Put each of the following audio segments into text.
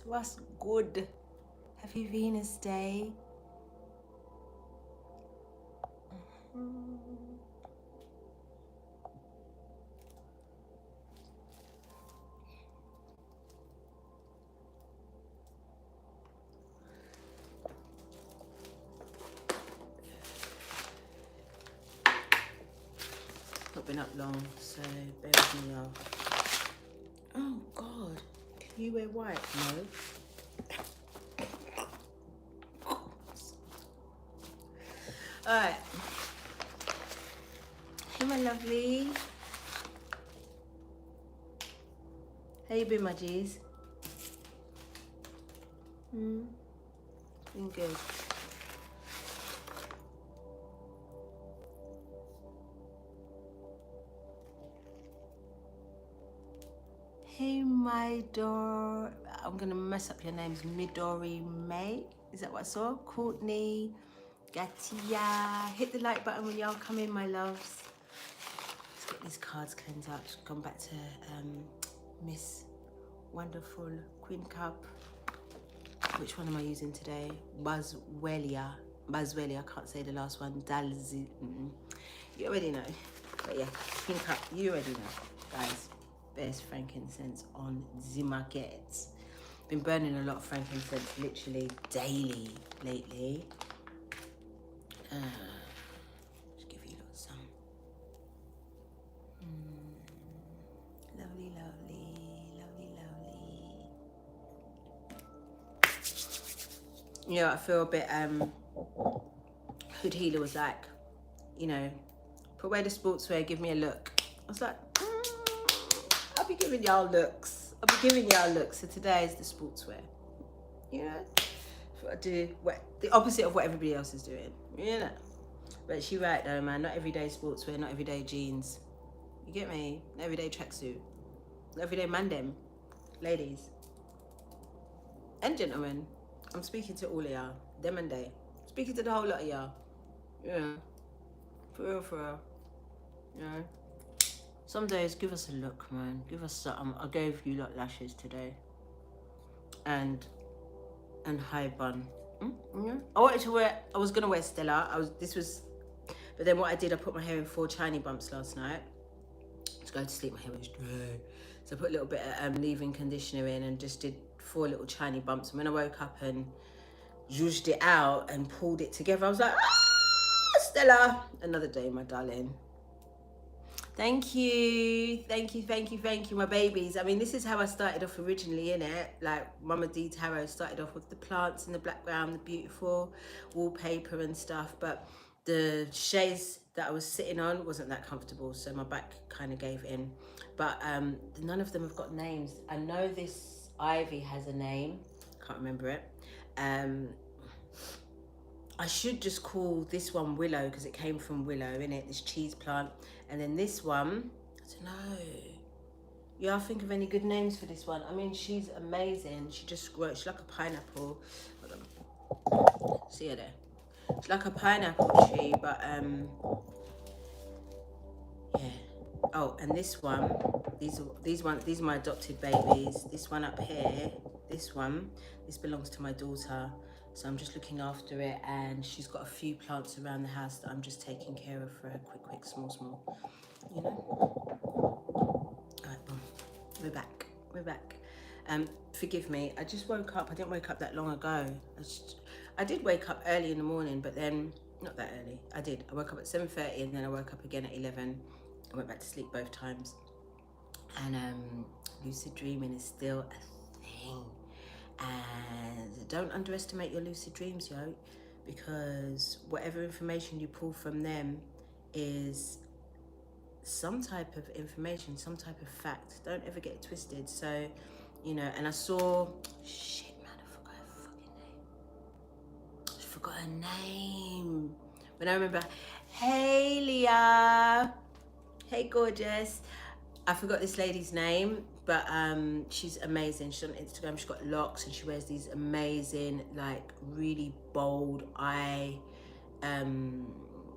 What's good? Happy Venus Day. Not been up long, so bear with me, y'all. Oh God, can you wear white? No. Alright. Hey my lovely. How you been, my G's? Been good. Hey my door. I'm gonna mess up your names. Midori May. Is that what I saw? Courtney. Gatia. Hit the like button when y'all come in, my loves. Let's get these cards cleansed out. Gone back to Miss Wonderful Queen Cup. Which one am I using today? Buzwellia. I can't say the last one. Dalzi. You already know. But yeah, Queen Cup, you already know. Guys, best frankincense on the market. Been burning a lot of frankincense literally daily lately. Just give you some. Lovely, lovely, lovely, lovely. You know, I feel a bit, Hood Healer was like, you know, put away the sportswear, give me a look. I was like, I'll be giving y'all looks. So today is the sportswear. You know? I do the opposite of what everybody else is doing. You know? But she right though, man. Not everyday sportswear, not everyday jeans. You get me? Not everyday tracksuit. Not everyday mandem. Ladies. And gentlemen. I'm speaking to all of y'all. Them and they. Speaking to the whole lot of y'all. Yeah. For real, for real. You know? Some days, give us a look, man. Give us something. I gave you lot lashes today. And high bun. Yeah. I was gonna wear Stella. But then what I did, I put my hair in 4 shiny bumps last night. To go to sleep, my hair was dry. So I put a little bit of leave-in conditioner in and just did 4 little shiny bumps. And when I woke up and zhuzhed it out and pulled it together, I was like, Stella. Another day, my darling. Thank you, my babies. I mean, this is how I started off originally, innit? Like, Mama D Tarot started off with the plants in the background, the beautiful wallpaper and stuff, but the chaise that I was sitting on wasn't that comfortable, so my back kind of gave in. But none of them have got names. I know this ivy has a name, can't remember it. I should just call this one Willow because it came from Willow, innit? This cheese plant. And then this one, I don't know. Y'all think of any good names for this one? I mean, she's amazing. She just grows, she's like a pineapple. See her there. It's like a pineapple tree, but yeah. Oh, and this one, these are my adopted babies. This one up here, this belongs to my daughter. So I'm just looking after it, and she's got a few plants around the house that I'm just taking care of for her, quick, small, you know. All right, boom. We're back. Forgive me. I just woke up. I didn't wake up that long ago. I did wake up early in the morning, but then not that early. I did. I woke up at 7:30, and then I woke up again at 11. I went back to sleep both times. And lucid dreaming is still a thing. And don't underestimate your lucid dreams, yo, because whatever information you pull from them is some type of information, some type of fact. Don't ever get it twisted. So, you know, and I saw, shit, man, I forgot her name. When I remember, hey, Leah. Hey, gorgeous. I forgot this lady's name, but she's amazing. She's on Instagram. She's got locks and she wears these amazing, like, really bold eye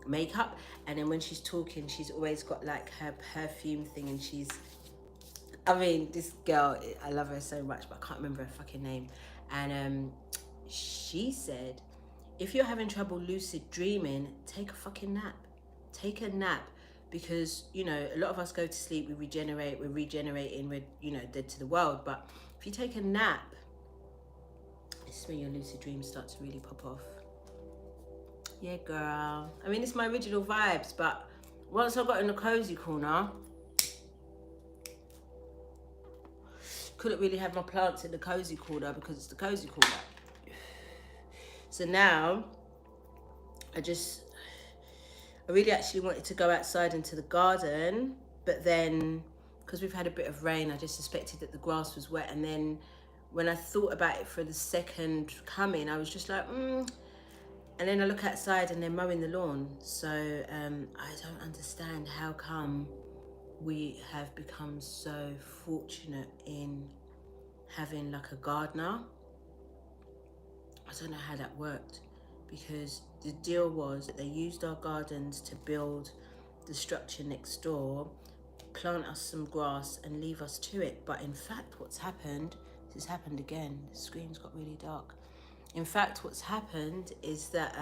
makeup. And then when she's talking, she's always got like her perfume thing, and she's I mean, this girl, I love her so much, but I can't remember her fucking name. And she said, if you're having trouble lucid dreaming, take a fucking nap. Take a nap. Because, you know, a lot of us go to sleep, we regenerate, we're regenerating, we're, you know, dead to the world. But if you take a nap, this is when your lucid dreams start to really pop off. Yeah, girl. I mean, it's my original vibes, but once I got in the cozy corner, couldn't really have my plants in the cozy corner because it's the cozy corner. So now, I really actually wanted to go outside into the garden, but then, because we've had a bit of rain, I just suspected that the grass was wet. And then when I thought about it for the second coming, I was just like, And then I look outside and they're mowing the lawn. So I don't understand how come we have become so fortunate in having like a gardener. I don't know how that worked, because the deal was that they used our gardens to build the structure next door, plant us some grass and leave us to it. But in fact, what's happened, this has happened again, the screen's got really dark. In fact, what's happened is that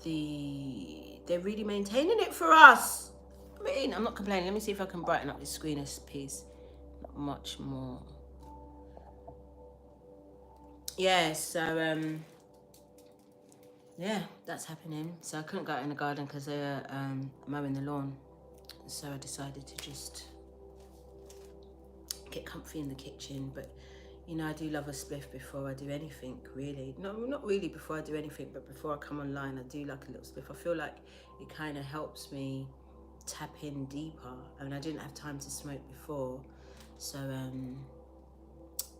they're really maintaining it for us. I mean, I'm not complaining. Let me see if I can brighten up this screen a piece. Not much more. Yeah, so yeah, that's happening. So I couldn't go out in the garden because they're mowing the lawn. So I decided to just get comfy in the kitchen. But you know, I do love a spliff before I do anything, really. No, not really before I do anything, but before I come online, I do like a little spliff. I feel like it kind of helps me tap in deeper. I mean, I didn't have time to smoke before. So,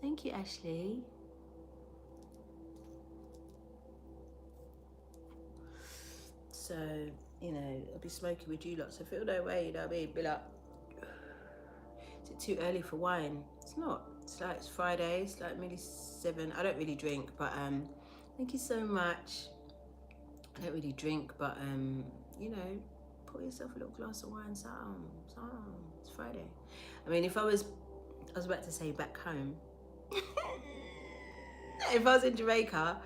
thank you, Ashley. So, you know, I'll be smoking with you lot. So feel no way, you know what I mean? Be like, is it too early for wine? It's not. It's Friday, it's like nearly 7. I don't really drink, but thank you so much. I don't really drink, but you know, pour yourself a little glass of wine, some. It's Friday. I mean, if I was about to say back home, if I was in Jamaica,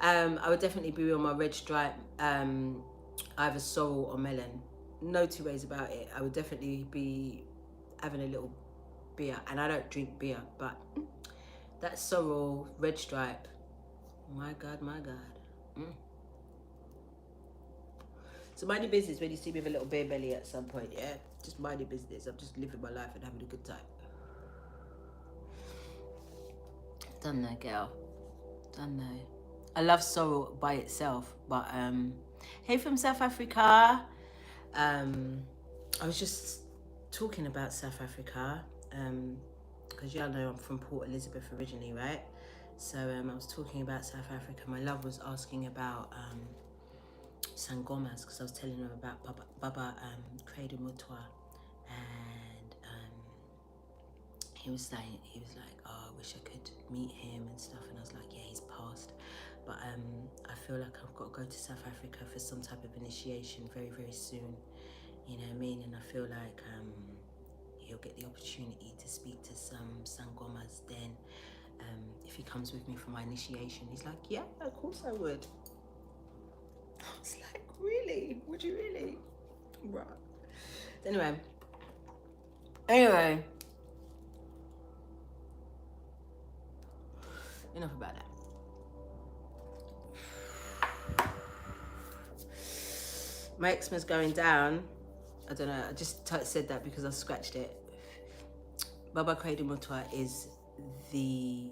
I would definitely be on my red stripe, either sorrel or melon. No two ways about it. I would definitely be having a little beer, and I don't drink beer, but that sorrel red stripe, my God. So mind your business when you see me with a little beer belly at some point, yeah? Just mind your business. I'm just living my life and having a good time. Done there, girl. Done there. I love sorrel by itself, but hey from South Africa. I was just talking about South Africa, because y'all know I'm from Port Elizabeth originally, right? So I was talking about South Africa. My love was asking about Sangomas, because I was telling him about Baba Credo Mutwa, and he was like, oh, I wish I could meet him and stuff, and I was like, yeah, he's passed. But I feel like I've got to go to South Africa for some type of initiation very, very soon. You know what I mean? And I feel like he'll get the opportunity to speak to some Sangomas then. If he comes with me for my initiation. He's like, yeah, of course I would. I was like, really? Would you really? Right. Anyway. Enough about that. My eczema's going down. I don't know, I just said that because I scratched it. Baba Credo Mutwa is the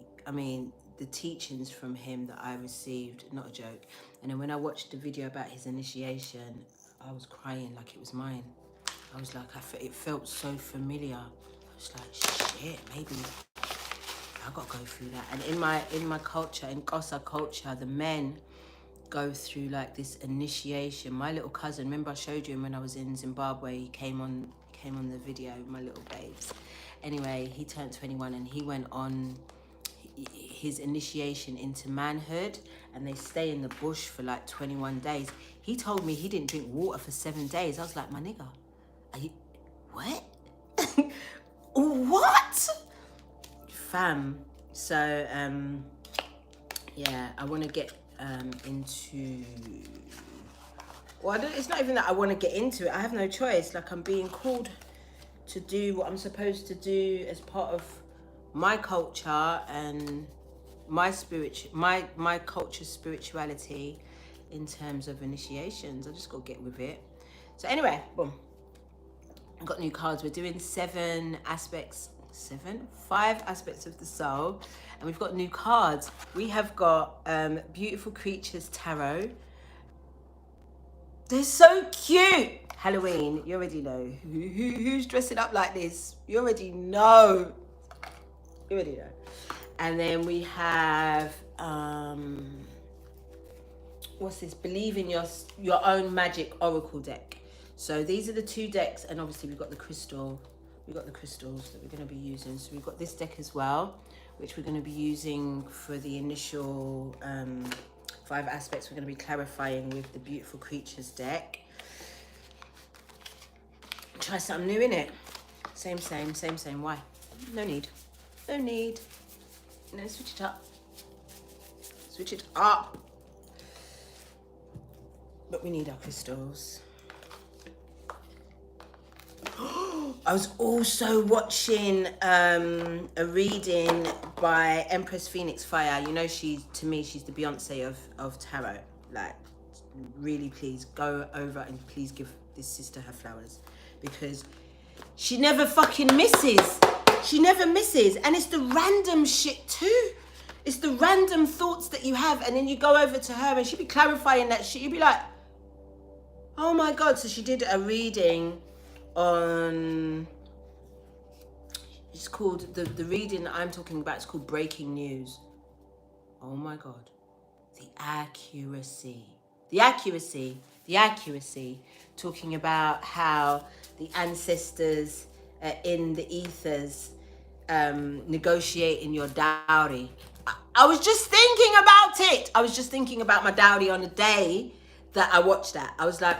teachings from him that I received, not a joke. And then when I watched the video about his initiation, I was crying like it was mine. I was like, it felt so familiar. I was like, shit, maybe I gotta go through that. And in my culture, in Xhosa culture, the men go through like this initiation. My little cousin, remember I showed you him when I was in Zimbabwe, he came on the video, my little babes. Anyway, he turned 21 and he went on his initiation into manhood, and they stay in the bush for like 21 days. He told me he didn't drink water for 7 days. I was like, my nigga, what? What? Fam. So, yeah, I want to get into... Well, it's not even that I want to get into it. I have no choice. Like, I'm being called to do what I'm supposed to do as part of my culture and my culture's spirituality in terms of initiations. I just got to get with it. So anyway, boom. I've got new cards. We're doing 5 aspects of the soul, and we've got new cards. We have got Beautiful Creatures Tarot. They're so cute. Halloween, you already know. Who's dressing up like this? You already know. You already know. And then we have what's this? Believe in your own magic oracle deck. So these are the 2 decks, and obviously we've got the crystal. We've got the crystals that we're going to be using. So we've got this deck as well, which we're going to be using for the initial 5 aspects. We're going to be clarifying with the Beautiful Creatures deck. Try something new in it. Same. Why? No need. No, switch it up. Switch it up. But we need our crystals. I was also watching a reading by Empress Phoenix Fire. You know, to me, she's the Beyonce of tarot. Like, really, please go over and please give this sister her flowers, because she never fucking misses. She never misses. And it's the random shit too. It's the random thoughts that you have, and then you go over to her and she'll be clarifying that shit. You'll be like, oh my God. So she did a reading on, it's called, the reading that I'm talking about, it's called Breaking News. Oh my God. The accuracy, talking about how the ancestors in the ethers negotiating your dowry. I was just thinking about it. I was just thinking about my dowry on the day that I watched that. I was like,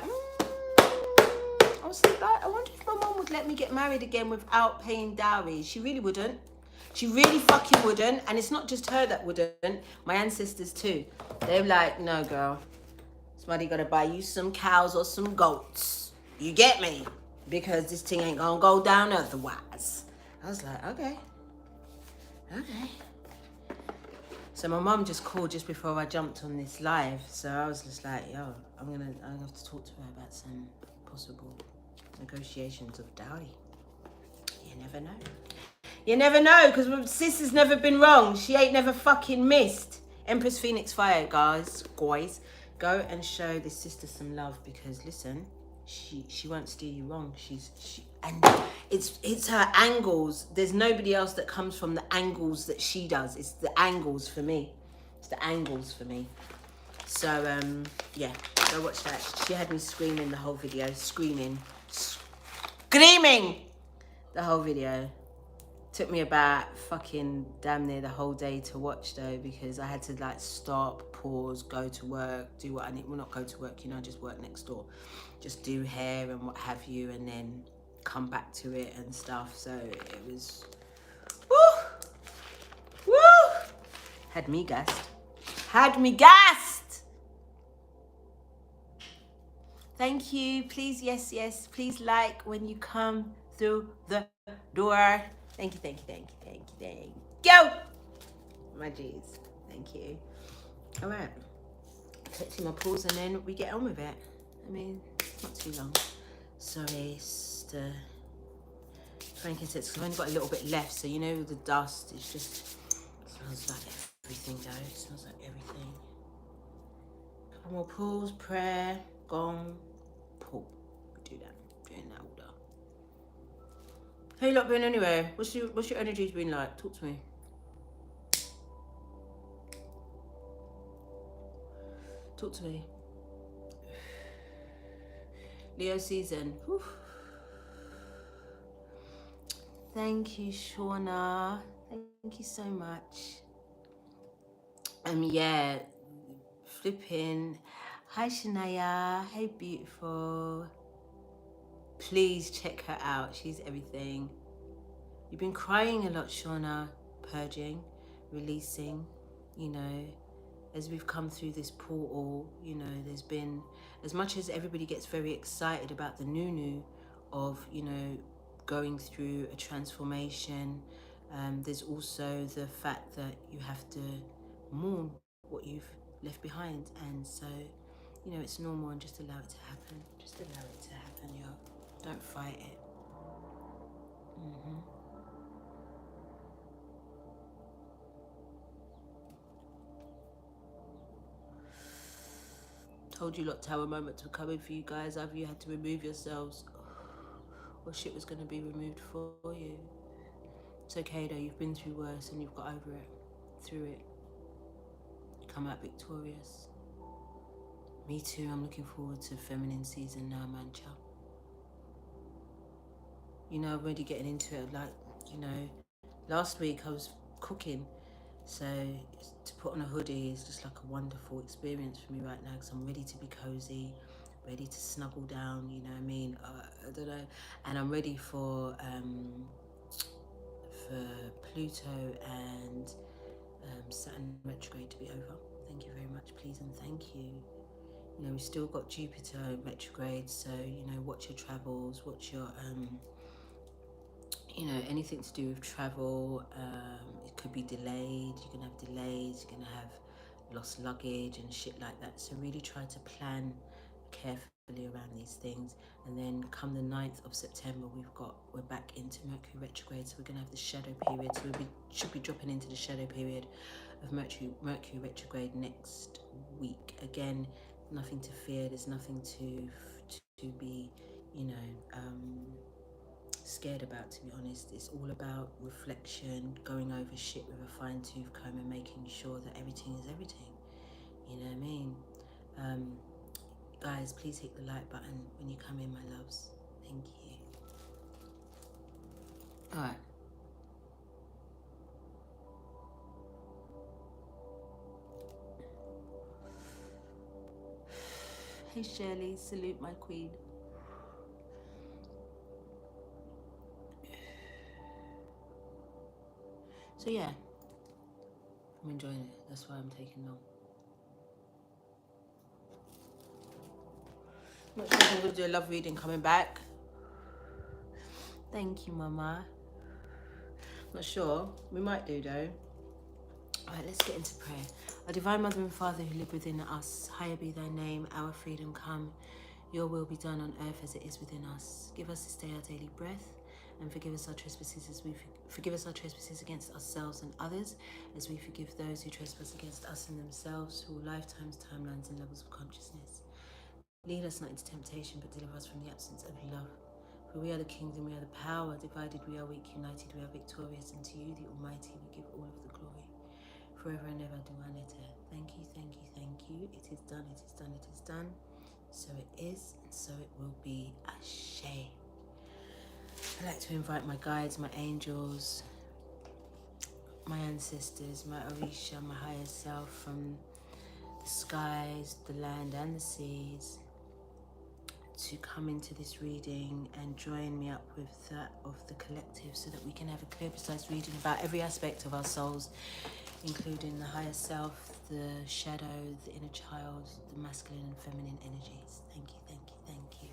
I wonder if my mom would let me get married again without paying dowry. She really wouldn't. She really fucking wouldn't. And it's not just her that wouldn't. My ancestors too. They're like, no, girl. Somebody gotta buy you some cows or some goats. You get me? Because this thing ain't gonna go down otherwise. I was like, okay. So my mum just called just before I jumped on this live. So I was just like, yo, I'm gonna have to talk to her about some possible negotiations of dowry. You never know. You never know, because sis has never been wrong. She ain't never fucking missed. Empress Phoenix Fire, guys. Go and show this sister some love, because listen, she won't steer you wrong. And it's her angles. There's nobody else that comes from the angles that she does. It's the angles for me. So yeah, go watch that. She had me screaming the whole video. Screaming the whole video. Took me about fucking damn near the whole day to watch though, because I had to like stop, pause, go to work, do what I need. Well, not go to work, you know, just work next door. Just do hair and what have you, and then come back to it and stuff. So it was, woo! Had me gassed. Thank you. Please, yes. Please like when you come through the door. Thank you. My G's. Thank you. All right. Collecting my pause and then we get on with it. I mean, it's not too long. Sorry, it's the frankincense, because I've only got a little bit left. So, you know, the dust, it smells like everything, though. It smells like everything. Couple more pulls, prayer, gong, pull. We do that. Doing that order. How you lot been anyway? What's your energy's been like? Talk to me. Leo season. Whew. Thank you, Shauna. Thank you so much. Yeah, flipping. Hi, Shania. Hey, beautiful. Please check her out. She's everything. You've been crying a lot, Shauna. Purging, releasing, you know, as we've come through this portal, you know, there's been, as much as everybody gets very excited about the new of, you know, going through a transformation, there's also the fact that you have to mourn what you've left behind. And so, you know, it's normal, and just allow it to happen. Just allow it to happen, yo. Don't fight it. Told you lot tower moments were coming for you guys. Either you had to remove yourselves, or shit was going to be removed for you. It's okay though, you've been through worse and you've got over it. Through it. You come out victorious. Me too, I'm looking forward to feminine season now, mancha. You know, I'm already getting into it. Like, you know, last week I was cooking, so to put on a hoodie is just like a wonderful experience for me right now, because I'm ready to be cozy, ready to snuggle down, you know what I mean? I don't know. And I'm ready for Pluto and Saturn retrograde to be over. Thank you very much, please, and thank you. You know, we've still got Jupiter retrograde, so, you know, watch your travels, watch your, you know, anything to do with travel. It could be delayed, you're gonna have delays, you're gonna have lost luggage and shit like that. So really try to plan carefully around these things. And then come the 9th of September, we're back into Mercury retrograde, so we're gonna have the shadow period. So should be dropping into the shadow period of Mercury retrograde next week. Again, nothing to fear, there's nothing to be, you know, scared about, to be honest. It's all about reflection, going over shit with a fine-tooth comb and making sure that everything is everything. You know what I mean? Guys, please hit the like button when you come in, my loves. Thank you. Alright. Hey Shirley, salute my queen. So yeah, I'm enjoying it. That's why I'm taking long. Not sure if I'm going to do a love reading coming back. Thank you, Mama. Not sure. We might do though. Alright, let's get into prayer. Our Divine Mother and Father who live within us, higher be thy name, our freedom come. Your will be done on earth as it is within us. Give us this day our daily breath, and forgive us our trespasses as we forgive us our trespasses against ourselves and others, as we forgive those who trespass against us and themselves, through all lifetimes, timelines, and levels of consciousness. Lead us not into temptation, but deliver us from the absence of love. For we are the kingdom, we are the power. Divided we are weak, united we are victorious. And to you, the Almighty, we give all of the glory. Forever and ever, Duanete. Thank you, thank you, thank you. It is done, it is done, it is done. So it is, and so it will be. Ashe. I'd like to invite my guides, my angels, my ancestors, my Orisha, my higher self, from the skies, the land and the seas, to come into this reading and join me up with that of the collective, so that we can have a clear, precise reading about every aspect of our souls, including the higher self, the shadow, the inner child, the masculine and feminine energies. Thank you, thank you, thank you.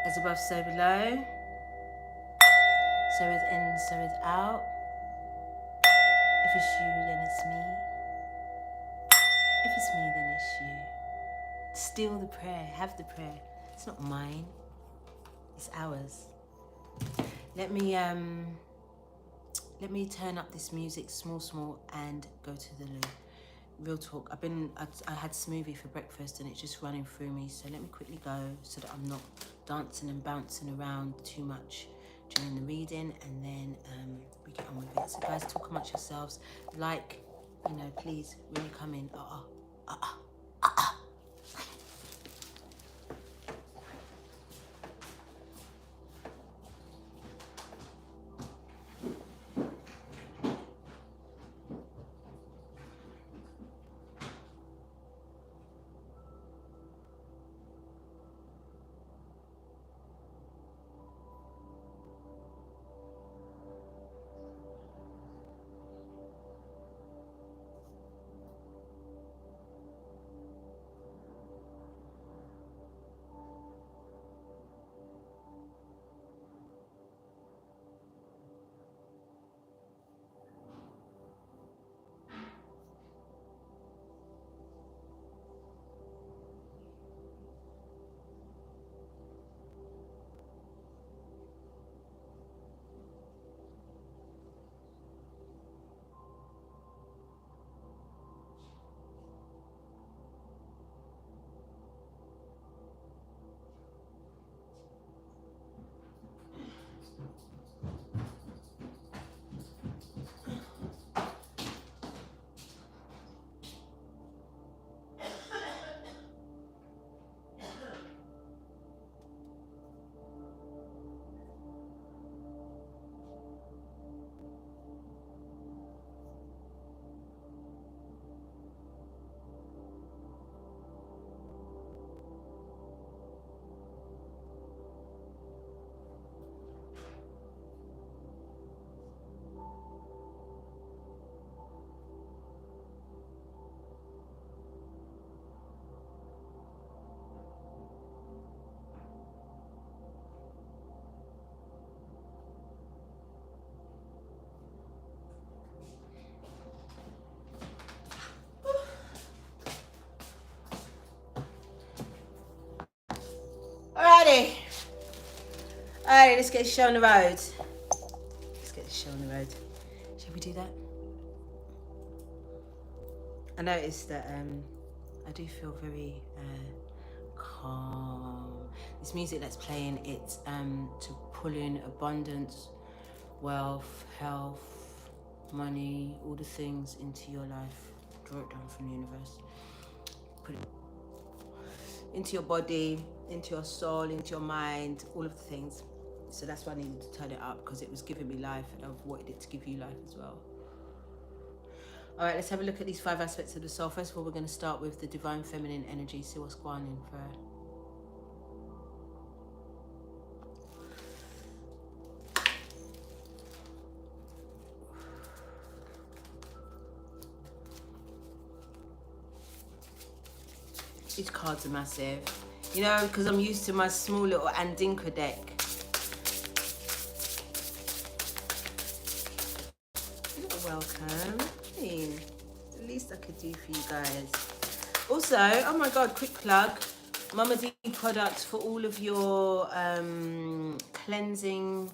As above, so below. So within, so without. If it's you, then it's me. If it's me, then it's you. Steal the prayer, have the prayer. It's not mine, it's ours. Let me turn up this music small, and go to the loo. Real talk, I had smoothie for breakfast and it's just running through me, so let me quickly go so that I'm not dancing and bouncing around too much during the reading, and then we get on with it. So guys, talk amongst yourselves, like, you know, please, when you come in, Alright, let's get the show on the road. Let's get the show on the road. Shall we do that? I noticed that I do feel very calm. This music that's playing, it's to pull in abundance, wealth, health, money, all the things into your life. Draw it down from the universe. Put it into your body, into your soul, into your mind, all of the things. So that's why I needed to turn it up, because it was giving me life and I've wanted it to give you life as well. All right, let's have a look at these 5 aspects of the soul. First of all, we're going to start with the divine feminine energy, see what's going on for her. These cards are massive, you know, because I'm used to my small little Andinka deck. You're welcome. I mean, the least I could do for you guys. Also, oh my God, quick plug. Mama D products for all of your cleansing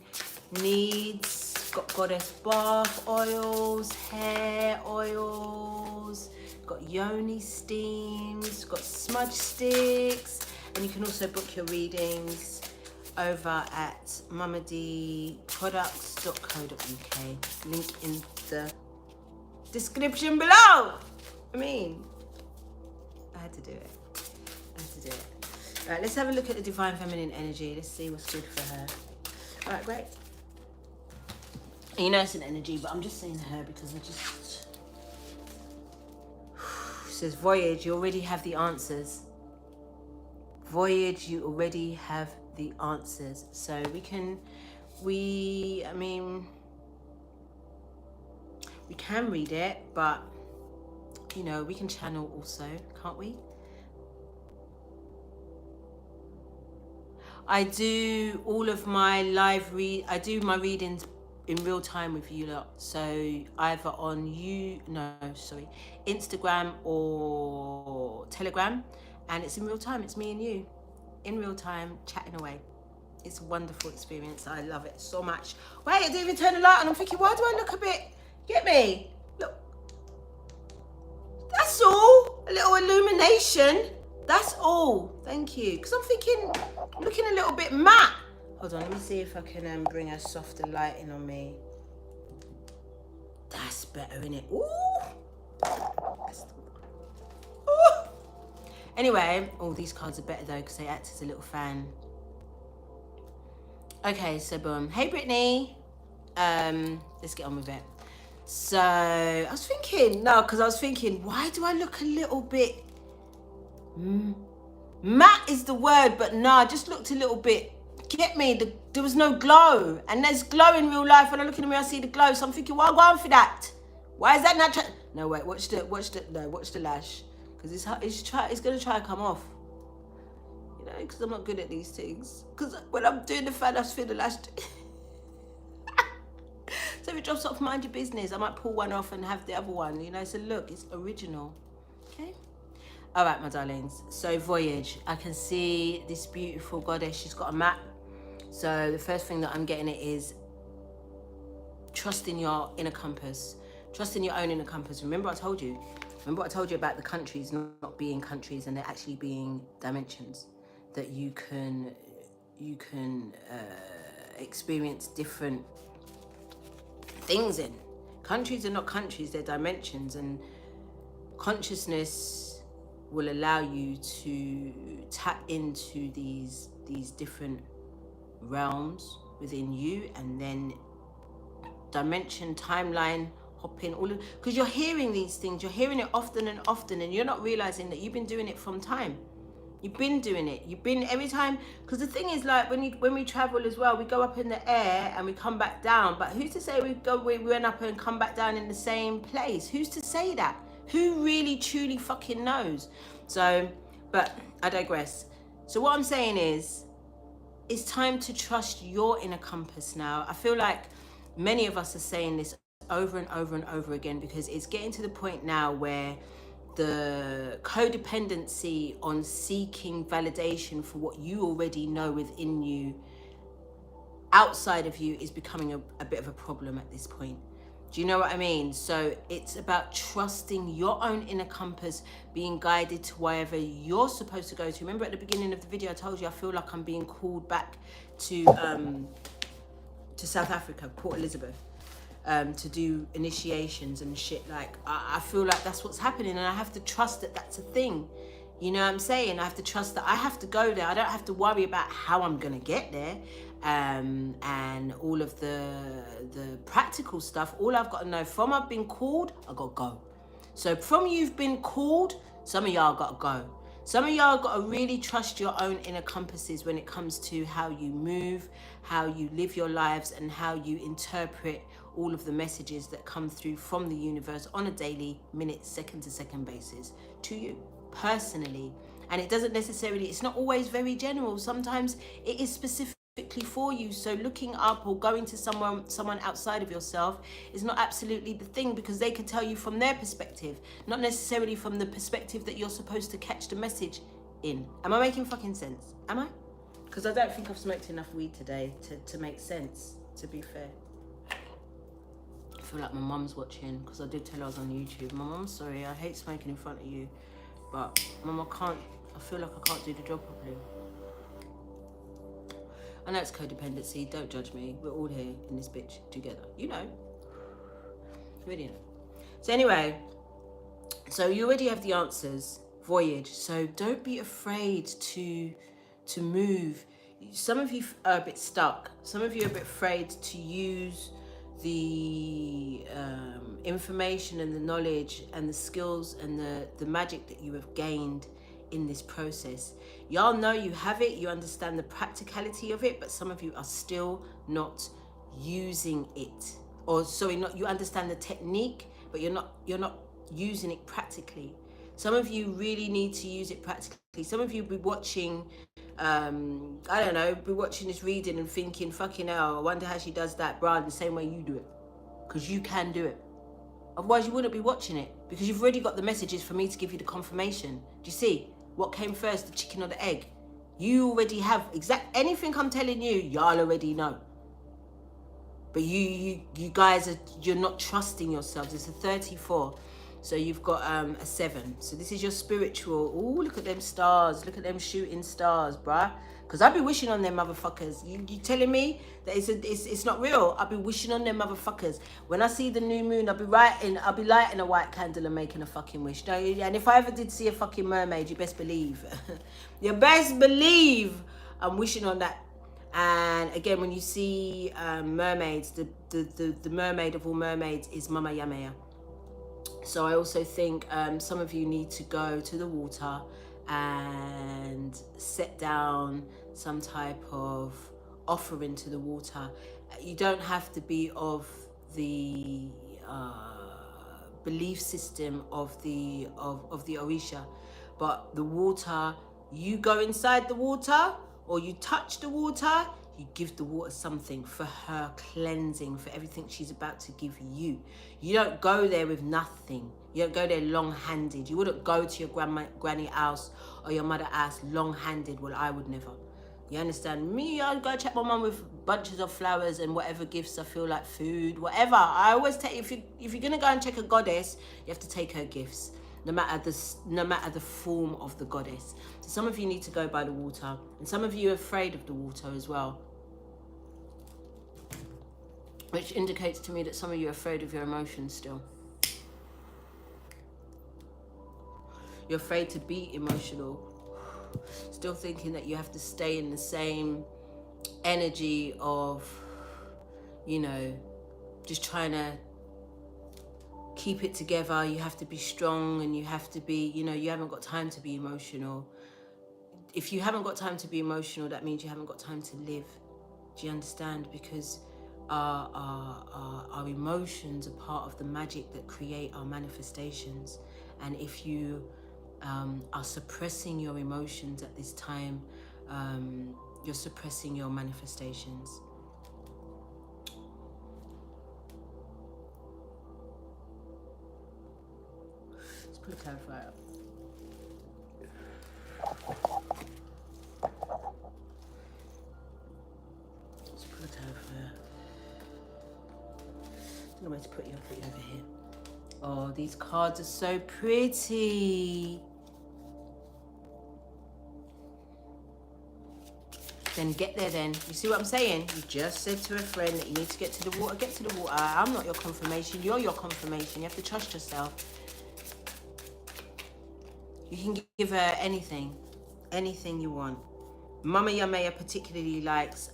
needs. Got goddess bath oils, hair oils. Got yoni steams, got smudge sticks, and you can also book your readings over at mamadproducts.co.uk. Link in the description below. I mean, I had to do it. All right, let's have a look at the divine feminine energy. Let's see what's good for her. All right, great. And you know it's an energy, but I'm just saying her because I just... Says voyage, you already have the answers. Voyage, you already have the answers. So I mean, we can read it, but you know, we can channel also, can't we? I do all of my I do my readings in real time with you lot, so either on Instagram or Telegram, and it's in real time. It's me and you in real time chatting away. It's a wonderful experience. I love it so much. Wait, I didn't even turn the light on. I'm thinking, why do I look a bit, get me? Look, that's all. A little illumination, that's all. Thank you. Because I'm thinking, looking a little bit matte. Hold on, let me see if I can bring a softer lighting on me. That's better, innit? Ooh! Ooh! Anyway, all these cards are better though because they act as a little fan. Okay, so boom. Hey, Brittany. Let's get on with it. So, I was thinking, why do I look a little bit... matte is the word, but nah, I just looked a little bit... Get me, there was no glow, and there's glow in real life. When I look in the mirror, I see the glow, so I'm thinking, why go on for that? Why is that natural? No, wait, watch the lash, because it's gonna try to come off, you know, because I'm not good at these things. Because when I'm doing the fan, I just feel the lash. So if it drops off, mind your business. I might pull one off and have the other one, you know. So look, it's original. Okay. All right, my darlings. So voyage, I can see this beautiful goddess. She's got a map. So the first thing that I'm getting it is trust in your inner compass. Trust in your own inner compass. Remember what I told you about the countries not being countries and they're actually being dimensions that you can experience different things in. Countries are not countries, they're dimensions, and consciousness will allow you to tap into these different realms within you, and then dimension, timeline, hopping, all of, because you're hearing these things, you're hearing it often and often, and you're not realizing that you've been doing it from time. You've been doing it. You've been every time, because the thing is, like when we travel as well, we go up in the air and we come back down. But who's to say we went up and come back down in the same place? Who's to say that? Who really truly fucking knows? So, but I digress. So what I'm saying is, it's time to trust your inner compass now. I feel like many of us are saying this over and over and over again, because it's getting to the point now where the codependency on seeking validation for what you already know within you outside of you is becoming a bit of a problem at this point. Do you know what I mean? So it's about trusting your own inner compass, being guided to wherever you're supposed to go to. Remember at the beginning of the video, I told you I feel like I'm being called back to South Africa, Port Elizabeth, to do initiations and shit. Like, I feel like that's what's happening, and I have to trust that that's a thing. You know what I'm saying? I have to trust that I have to go there. I don't have to worry about how I'm gonna get there, and all of the practical stuff. All I've got to know, from I've been called, I gotta go. So from you've been called, some of y'all gotta go. Some of y'all got to really trust your own inner compasses when it comes to how you move, how you live your lives, and how you interpret all of the messages that come through from the universe on a daily, minute, second to second basis to you personally. And it doesn't necessarily, it's not always very general. Sometimes it is specifically for you. So looking up or going to someone outside of yourself is not absolutely the thing, because they can tell you from their perspective, not necessarily from the perspective that you're supposed to catch the message in. Am I making fucking sense? Am I? Because I don't think I've smoked enough weed today to make sense, to be fair. I feel like my mum's watching, because I did tell her I was on YouTube. My mum, sorry, I hate smoking in front of you, but mum, I feel like I can't do the job properly. I know it's codependency, don't judge me. We're all here in this bitch together. You know. You already know. So anyway, so you already have the answers. Voyage. So don't be afraid to move. Some of you are a bit stuck. Some of you are a bit afraid to use the information and the knowledge and the skills and the magic that you have gained in this process. Y'all know you have it, you understand the practicality of it, but some of you are still not using it. Or sorry, not, you understand the technique, but you're not using it practically. Some of you really need to use it practically. Some of you be watching, I don't know, be watching this reading and thinking, fucking hell, I wonder how she does that, bruh, the same way you do it. Because you can do it. Otherwise you wouldn't be watching it, because you've already got the messages for me to give you the confirmation. Do you see? What came first, the chicken or the egg? You already have anything I'm telling you, y'all already know. But you guys you're not trusting yourselves. It's a 34. So you've got a 7. So this is your spiritual. Ooh, look at them stars. Look at them shooting stars, bruh. Because I'll be wishing on them motherfuckers. You telling me that it's not real? I'll be wishing on them motherfuckers. When I see the new moon, I'll be lighting a white candle and making a fucking wish. And if I ever did see a fucking mermaid, you best believe. You best believe I'm wishing on that. And again, when you see mermaids, the mermaid of all mermaids is Mama Yamea. So I also think some of you need to go to the water and set down some type of offering to the water. You don't have to be of the belief system of the Orisha, but the water, you go inside the water or you touch the water, you give the water something for her cleansing, for everything she's about to give you. You don't go there with nothing. You don't go there long-handed. You wouldn't go to your granny house or your mother house long-handed. Well, I would never. You understand? Me, I'd go check my mum with bunches of flowers and whatever gifts I feel like, food, whatever. I always take, if you're gonna go and check a goddess, you have to take her gifts, no matter the form of the goddess. So some of you need to go by the water, and some of you are afraid of the water as well, which indicates to me that some of you are afraid of your emotions still. You're afraid to be emotional. Still thinking that you have to stay in the same energy of, you know, just trying to keep it together. You have to be strong and you have to be, you know, you haven't got time to be emotional. If you haven't got time to be emotional, that means you haven't got time to live. Do you understand? Because our emotions are part of the magic that create our manifestations. And if you are suppressing your emotions at this time, you're suppressing your manifestations. Let's put a clarifier up. Let's put a clarifier. don't know where to put you. I'll put you over here. Oh, these cards are so pretty. Then get there then. You see what I'm saying? You just said to a friend that you need to get to the water. Get to the water. I'm not your confirmation. You're your confirmation. You have to trust yourself. You can give her anything. Anything you want. Mama Yamea particularly likes,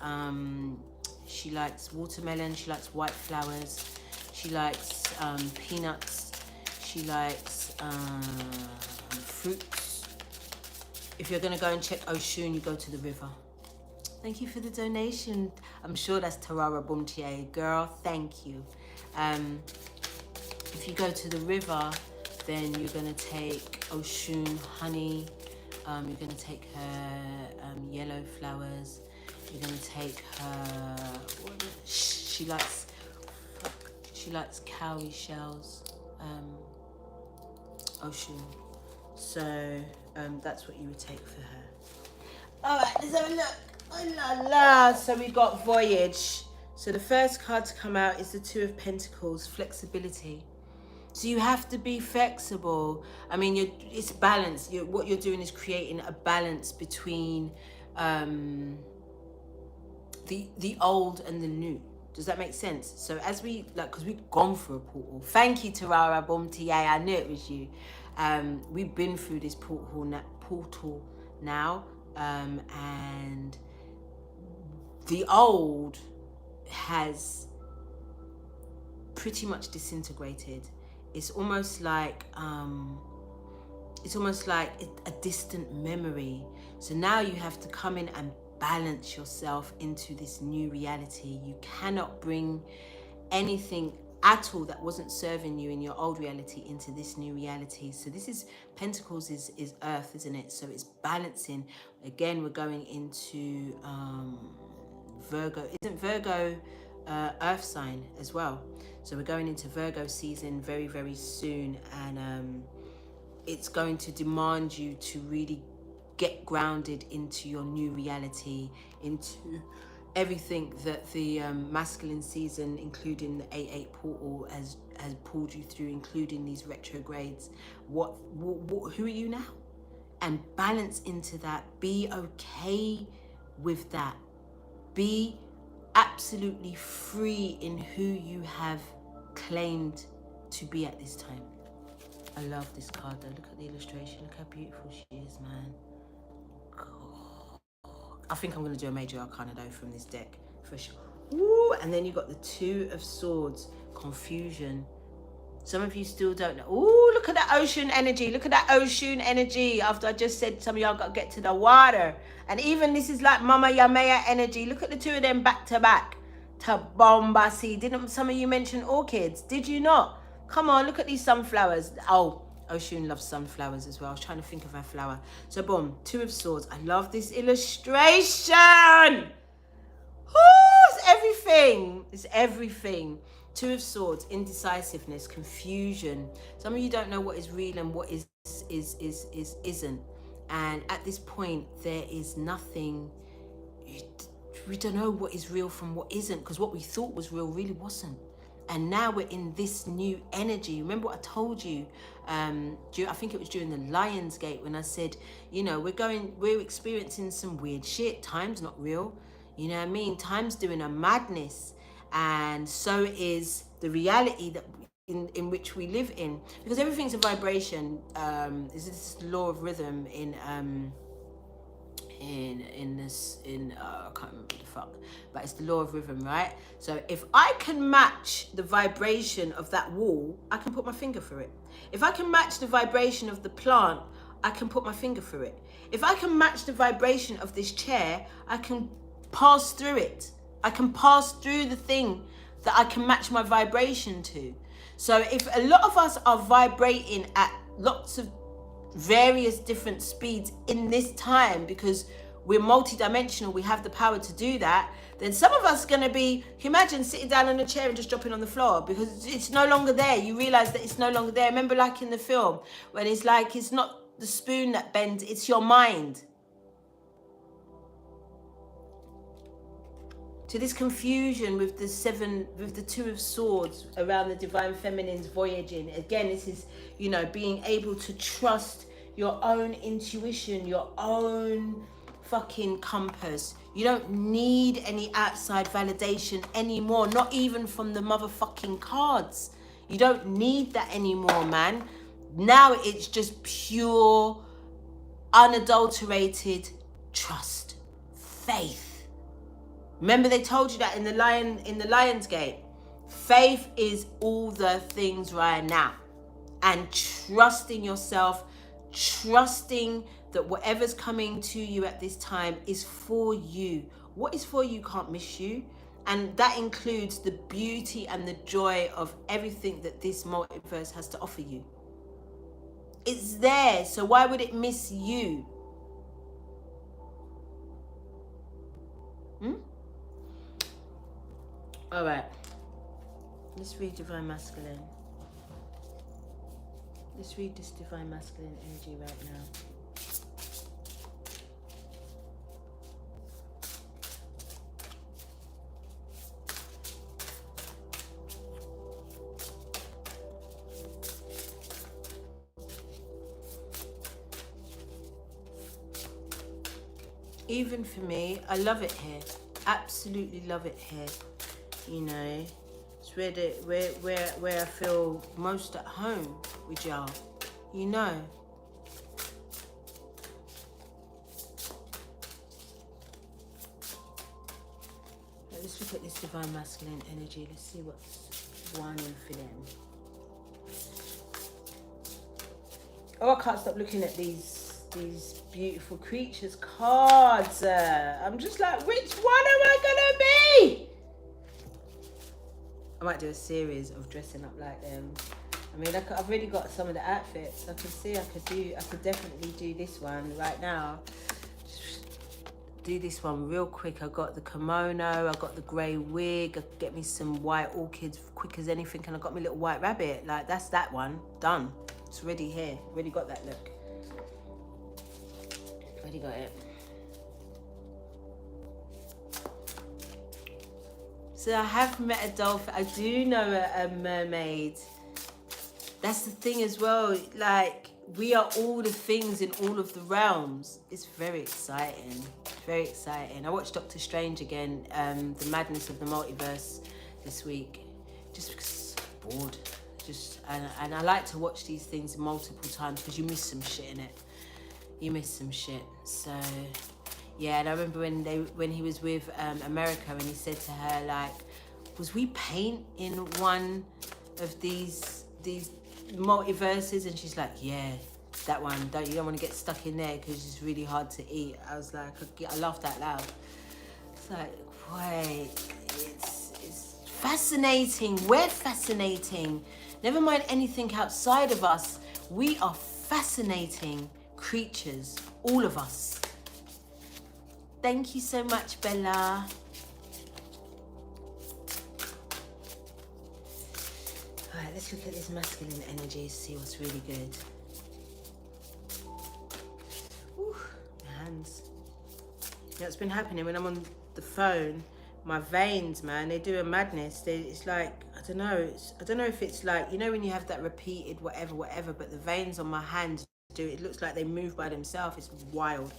she likes watermelon. She likes white flowers. She likes peanuts. She likes fruits. If you're going to go and check Oshun, you go to the river. Thank you for the donation. I'm sure that's Tarara Bumtier. Girl, thank you. If you go to the river, then you're going to take Oshun honey. You're going to take her yellow flowers. You're going to take her... She likes cowrie shells. Oshun. So that's what you would take for her. All right, let's have a look. Oh la la. So we got Voyage. So the first card to come out is the Two of Pentacles, flexibility. So you have to be flexible. I mean, it's balance. What you're doing is creating a balance between the old and the new. Does that make sense? So as we, like, because we've gone through a portal. Thank you, Tarara Bomtiye. I knew it was you. We've been through this portal now. And the old has pretty much disintegrated. It's almost like a distant memory. So now you have to come in and balance yourself into this new reality. You cannot bring anything at all that wasn't serving you in your old reality into this new reality. So this is Pentacles is earth, isn't it? So it's balancing. Again, we're going into Virgo. Isn't Virgo earth sign as well? So we're going into Virgo season very, very soon, and it's going to demand you to really get grounded into your new reality, into everything that the masculine season, including the 8-8 portal, has pulled you through, including these retrogrades. Who are you now? And balance into that. Be okay with that. Be absolutely free in who you have claimed to be at this time. I love this card though. Look at the illustration. Look how beautiful she is, man. God. I think I'm going to do a major arcana though from this deck for sure. Woo! And then you got the Two of Swords, confusion. Some of you still don't know. Ooh, look at that ocean energy. Look at that ocean energy. After I just said some of y'all got to get to the water. And even this is like Mama Yamea energy. Look at the two of them back to back. To Bombasi. Didn't some of you mention orchids? Did you not? Come on, look at these sunflowers. Oh, Oshun loves sunflowers as well. I was trying to think of her flower. So boom, Two of Swords. I love this illustration. Ooh, it's everything. It's everything. Two of Swords, indecisiveness, confusion. Some of you don't know what is real and what isn't. And at this point, there is nothing. We don't know what is real from what isn't, because what we thought was real really wasn't. And now we're in this new energy. Remember what I told you? I think it was during the Lion's Gate when I said, you know, we're experiencing some weird shit. Time's not real. You know what I mean? Time's doing a madness. And so is the reality that in which we live in, because everything's a vibration. Is this law of rhythm in I can't remember the fuck, but it's the law of rhythm, right? So if I can match the vibration of that wall, I can put my finger through it. If I can match the vibration of the plant, I can put my finger through it. If I can match the vibration of this chair, I can pass through it. I can pass through the thing that I can match my vibration to. So if a lot of us are vibrating at lots of various different speeds in this time, because we're multidimensional, we have the power to do that, then some of us are going to be, imagine sitting down on a chair and just dropping on the floor because it's no longer there. You realize that it's no longer there. Remember, like in the film, when it's like, it's not the spoon that bends, it's your mind. So this confusion with the Two of Swords around the Divine Feminine's voyaging. Again, this is, you know, being able to trust your own intuition, your own fucking compass. You don't need any outside validation anymore, not even from the motherfucking cards. You don't need that anymore, man. Now it's just pure, unadulterated trust, faith. Remember they told you that in the Lion's Gate. Faith is all the things right now. And trusting yourself, trusting that whatever's coming to you at this time is for you. What is for you can't miss you. And that includes the beauty and the joy of everything that this multiverse has to offer you. It's there, so why would it miss you? All right, let's read Divine Masculine. Let's read this Divine Masculine energy right now. Even for me, I love it here. Absolutely love it here. You know, it's where I feel most at home with y'all. You know. Let's look at this Divine Masculine energy. Let's see what's whining for them. Oh, I can't stop looking at these beautiful creatures cards. I'm just like, which one am I gonna be? I might do a series of dressing up like them. I mean, I've already got some of the outfits. I can see I could definitely do this one right now. Just do this one real quick. I got the kimono, I got the grey wig, I could get me some white orchids quick as anything, and I got my little white rabbit. Like, that's that one, done. It's already here, already got that look. Already got it. So I have met a dolphin. I do know a mermaid. That's the thing as well. Like, we are all the things in all of the realms. It's very exciting. Very exciting. I watched Doctor Strange again, The Madness of the Multiverse this week, just because I'm bored. And I like to watch these things multiple times because you miss some shit in it. You miss some shit. So yeah, and I remember when he was with America, and he said to her, like, was we paint in one of these multiverses? And she's like, yeah, that one. You don't want to get stuck in there because it's really hard to eat. I was like, I laughed out loud. It's like, wait, it's fascinating. We're fascinating. Never mind anything outside of us. We are fascinating creatures, all of us. Thank you so much, Bella. All right, let's look at this masculine energy, see what's really good. Ooh, my hands. You know, it's been happening when I'm on the phone. My veins, man, they do a madness. It's like, I don't know if it's like, you know, when you have that repeated whatever, but the veins on my hands do, it looks like they move by themselves. It's wild.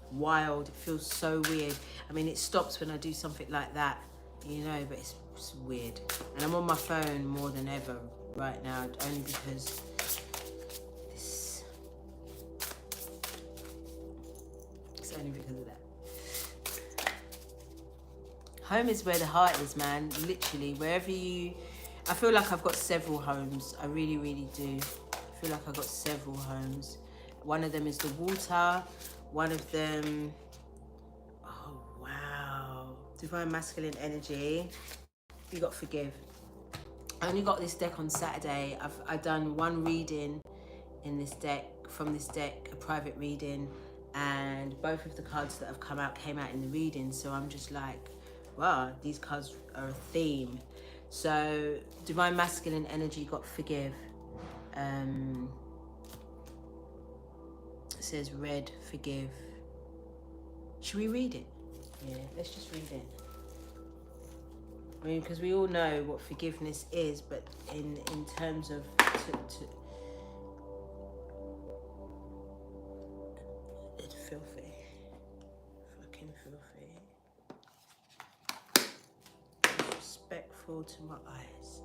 It feels so weird. I mean, it stops when I do something like that, you know, but it's weird. And I'm on my phone more than ever right now, only because it's only because of that. Home is where the heart is, man. Literally, wherever you... I feel like I've got several homes. I really, really do. I feel like I've got several homes. One of them is the water. One of them... Oh, wow. Divine Masculine energy. You got forgive. I only got this deck on Saturday. I've done one reading in this deck, from this deck, a private reading. And both of the cards that have come out came out in the reading. So I'm just like... wow, these cards are a theme. So Divine Masculine energy got forgive. It says red, forgive. Should we read it? Yeah, let's just read it. I mean, because we all know what forgiveness is, but in terms of it's filthy, fucking filthy, disrespectful to my eyes.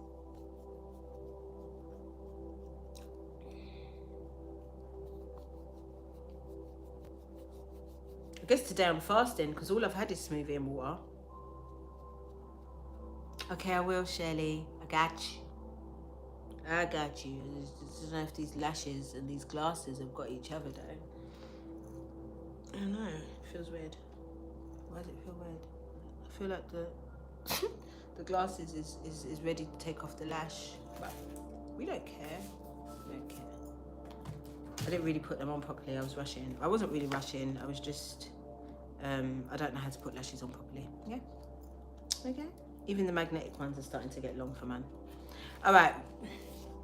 I guess today I'm fasting because all I've had is smoothie and water. Okay, I will, Shirley. I got you. I got you. I don't know if these lashes and these glasses have got each other though. I don't know. It feels weird. Why does it feel weird? I feel like the glasses is ready to take off the lash, but we don't care. We don't care. I didn't really put them on properly. I was rushing. I wasn't really rushing. I was just I don't know how to put lashes on properly. Yeah. Okay. Even the magnetic ones are starting to get long for man. All right.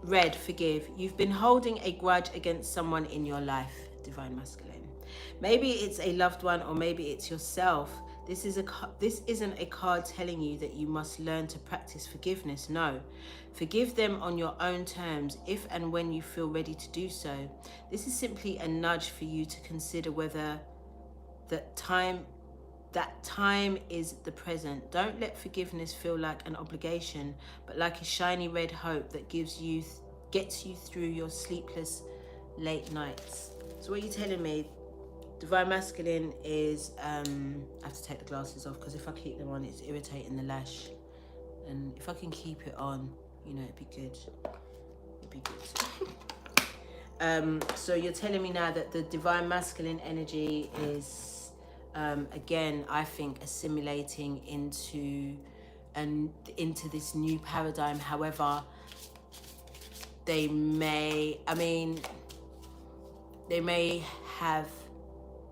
Red, forgive. You've been holding a grudge against someone in your life, Divine Masculine. Maybe it's a loved one or maybe it's yourself. This isn't a card telling you that you must learn to practice forgiveness. No. Forgive them on your own terms if and when you feel ready to do so. This is simply a nudge for you to consider whether that time is the present. Don't let forgiveness feel like an obligation, but like a shiny red hope that gets you through your sleepless late nights. So what are you telling me? Divine Masculine is I have to take the glasses off because if I keep them on it's irritating the lash, and if I can keep it on, you know, it'd be good. So you're telling me now that the Divine Masculine energy is again, I think, assimilating into this new paradigm. However, they may have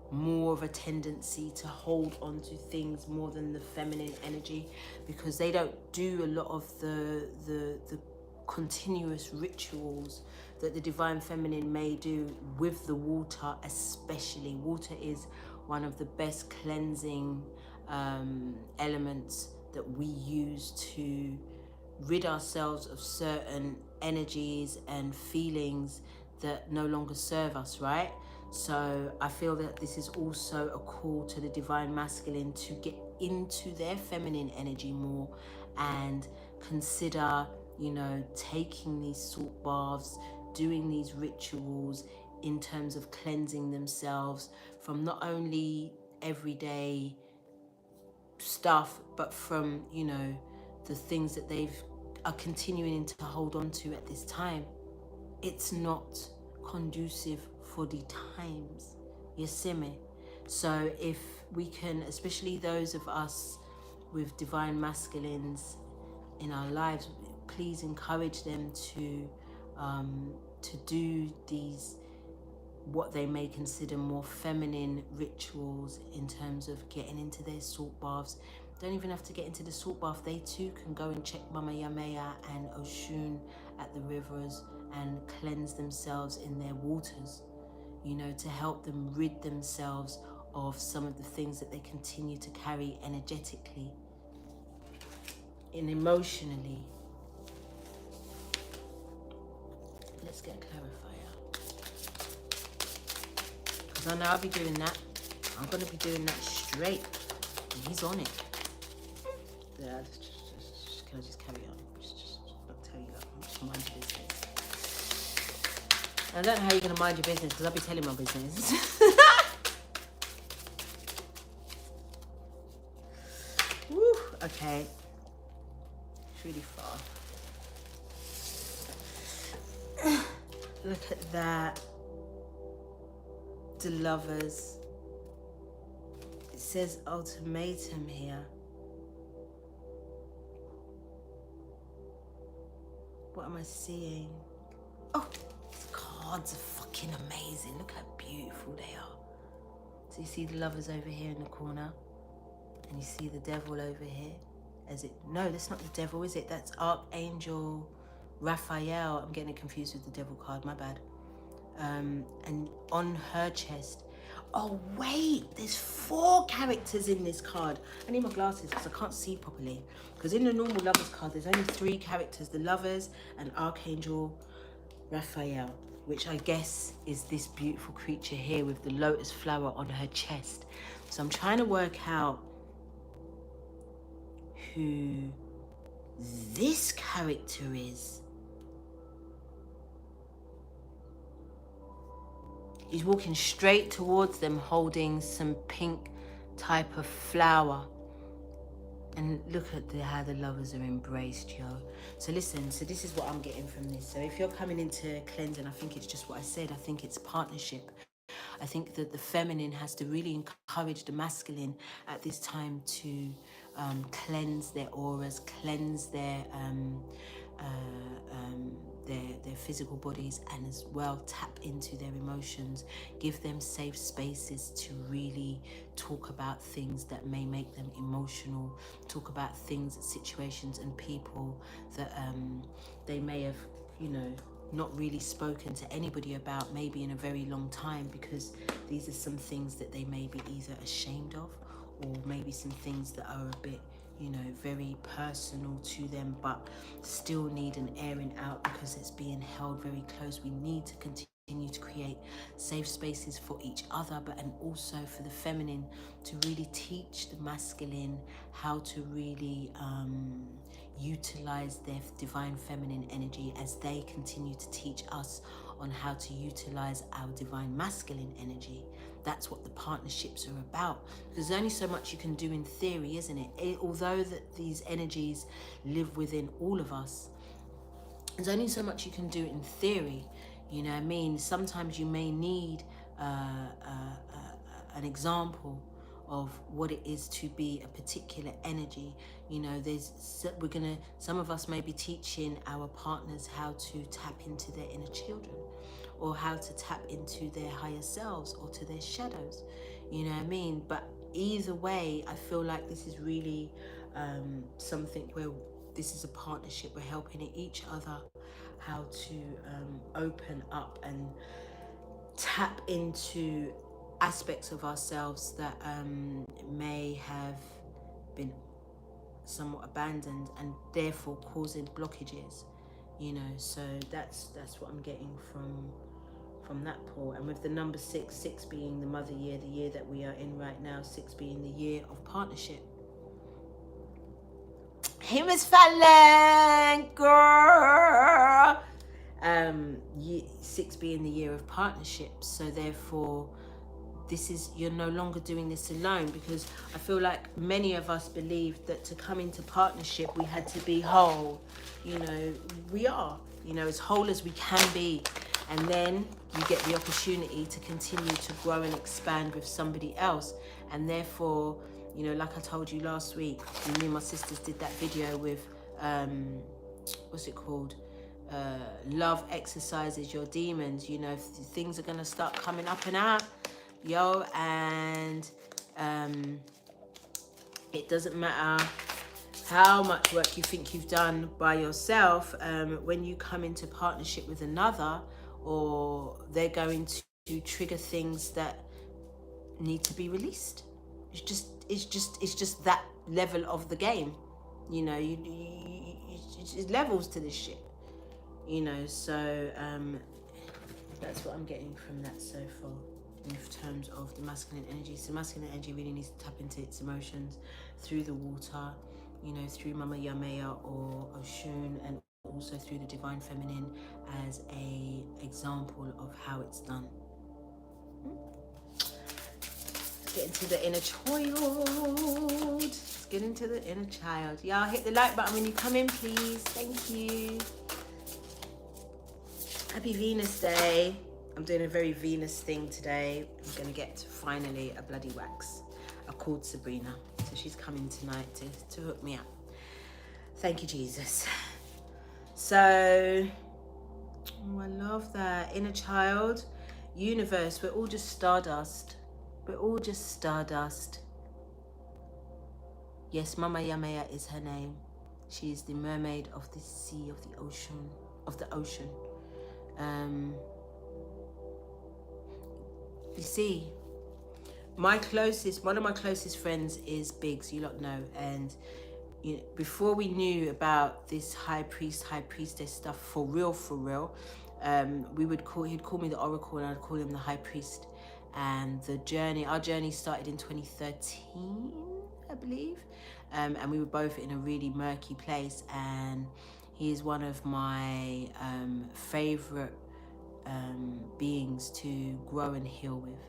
more of a tendency to hold on to things more than the feminine energy, because they don't do a lot of the continuous rituals that the Divine Feminine may do with the water. Especially water is one of the best cleansing elements that we use to rid ourselves of certain energies and feelings that no longer serve us, right? So I feel that this is also a call to the Divine Masculine to get into their feminine energy more and consider, you know, taking these salt baths, doing these rituals in terms of cleansing themselves from not only everyday stuff, but from, you know, the things that are continuing to hold on to at this time. It's not conducive for the times, you see me? So if we can, especially those of us with Divine Masculines in our lives, please encourage them to do these, what they may consider more feminine rituals in terms of getting into their salt baths. Don't even have to get into the salt bath. They too can go and check Mama Yamea and Oshun at the rivers and cleanse themselves in their waters, you know, to help them rid themselves of some of the things that they continue to carry energetically and emotionally. Let's get a clarifier. Because I know I'll be doing that. I'm going to be doing that straight. And he's on it. Yeah, can I just carry on? Just not tell you that. Just mind your business. I don't know how you're going to mind your business because I'll be telling my business. Woo, okay. It's really far. Look at that. The Lovers. It says ultimatum here. What am I seeing? Oh, these cards are fucking amazing. Look how beautiful they are. So you see the Lovers over here in the corner, and you see the Devil over here. No, that's not the Devil, is it? That's Archangel Raphael. I'm getting confused with the Devil card, my bad. And on her chest, Oh wait, there's 4 characters in this card. I need my glasses because I can't see properly. Because in the normal Lovers card, there's only 3 characters. The Lovers and Archangel Raphael, which I guess is this beautiful creature here with the lotus flower on her chest. So I'm trying to work out who this character is. He's walking straight towards them holding some pink type of flower. And look at how the lovers are embraced, yo. So listen, so this is what I'm getting from this. So if you're coming into cleansing, I think it's just what I said. I think it's partnership. I think that the feminine has to really encourage the masculine at this time to cleanse their auras, cleanse their physical bodies, and as well tap into their emotions, give them safe spaces to really talk about things that may make them emotional, talk about things, situations and people that they may have, you know, not really spoken to anybody about maybe in a very long time, because these are some things that they may be either ashamed of, or maybe some things that are a bit, you know, very personal to them, but still need an airing out because it's being held very close. We need to continue to create safe spaces for each other, but and also for the feminine to really teach the masculine how to really utilize their divine feminine energy, as they continue to teach us on how to utilize our divine masculine energy. That's what the partnerships are about, because there's only so much you can do in theory, isn't it? Although that these energies live within all of us, there's only so much you can do in theory. You know what I mean? Sometimes you may need an example of what it is to be a particular energy. You know, some of us may be teaching our partners how to tap into their inner children, or how to tap into their higher selves, or to their shadows. You know what I mean? But either way, I feel like this is really something where this is a partnership. We're helping each other how to open up and tap into aspects of ourselves that may have been somewhat abandoned, and therefore causing blockages, you know. So that's what I'm getting from that pull. And with the number 6 being the mother year, the year that we are in right now, 6 being the year of partnership. Hey, Miss Fallon, girl. 6 being the year of partnerships, so therefore you're no longer doing this alone, because I feel like many of us believed that to come into partnership we had to be whole. You know, we are, you know, as whole as we can be, and then you get the opportunity to continue to grow and expand with somebody else. And therefore, you know, like I told you last week, me and my sisters did that video with what's it called, love exercises your demons. You know, things are going to start coming up and out, yo, and it doesn't matter how much work you think you've done by yourself. When you come into partnership with another, or they're going to trigger things that need to be released. It's just that level of the game. You know, it's levels to this shit. You know, so that's what I'm getting from that so far in terms of the masculine energy. So masculine energy really needs to tap into its emotions through the water, you know, through Mama Yamea or Oshun, and also through the divine feminine as a example of how it's done. Let's get into the inner child. Let's get into the inner child. Y'all hit the like button when you come in, please. Thank you. Happy Venus Day. I'm doing a very Venus thing today. I'm going to get finally a bloody wax. I called Sabrina, so she's coming tonight to hook me up. Thank you, Jesus. So, oh, I love that. Inner child, universe, we're all just stardust. We're all just stardust. Yes, Mama Yamea is her name. She is the mermaid of the sea, of the ocean, you see, one of my closest friends is Biggs, you lot know, and you know, before we knew about this high priestess stuff for real, he'd call me the Oracle and I'd call him the High Priest. And our journey started in 2013, I believe, and we were both in a really murky place. And he is one of my favorite beings to grow and heal with,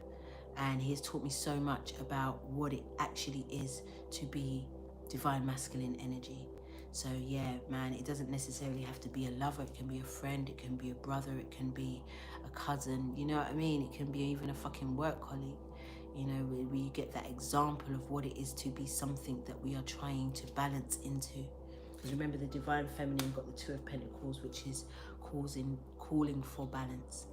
and he has taught me so much about what it actually is to be divine masculine energy. So yeah, man, it doesn't necessarily have to be a lover. It can be a friend, it can be a brother, it can be a cousin, you know what I mean? It can be even a fucking work colleague, you know, where you get that example of what it is to be something that we are trying to balance into. Because remember, the divine feminine got the Two of Pentacles, which is calling for balance.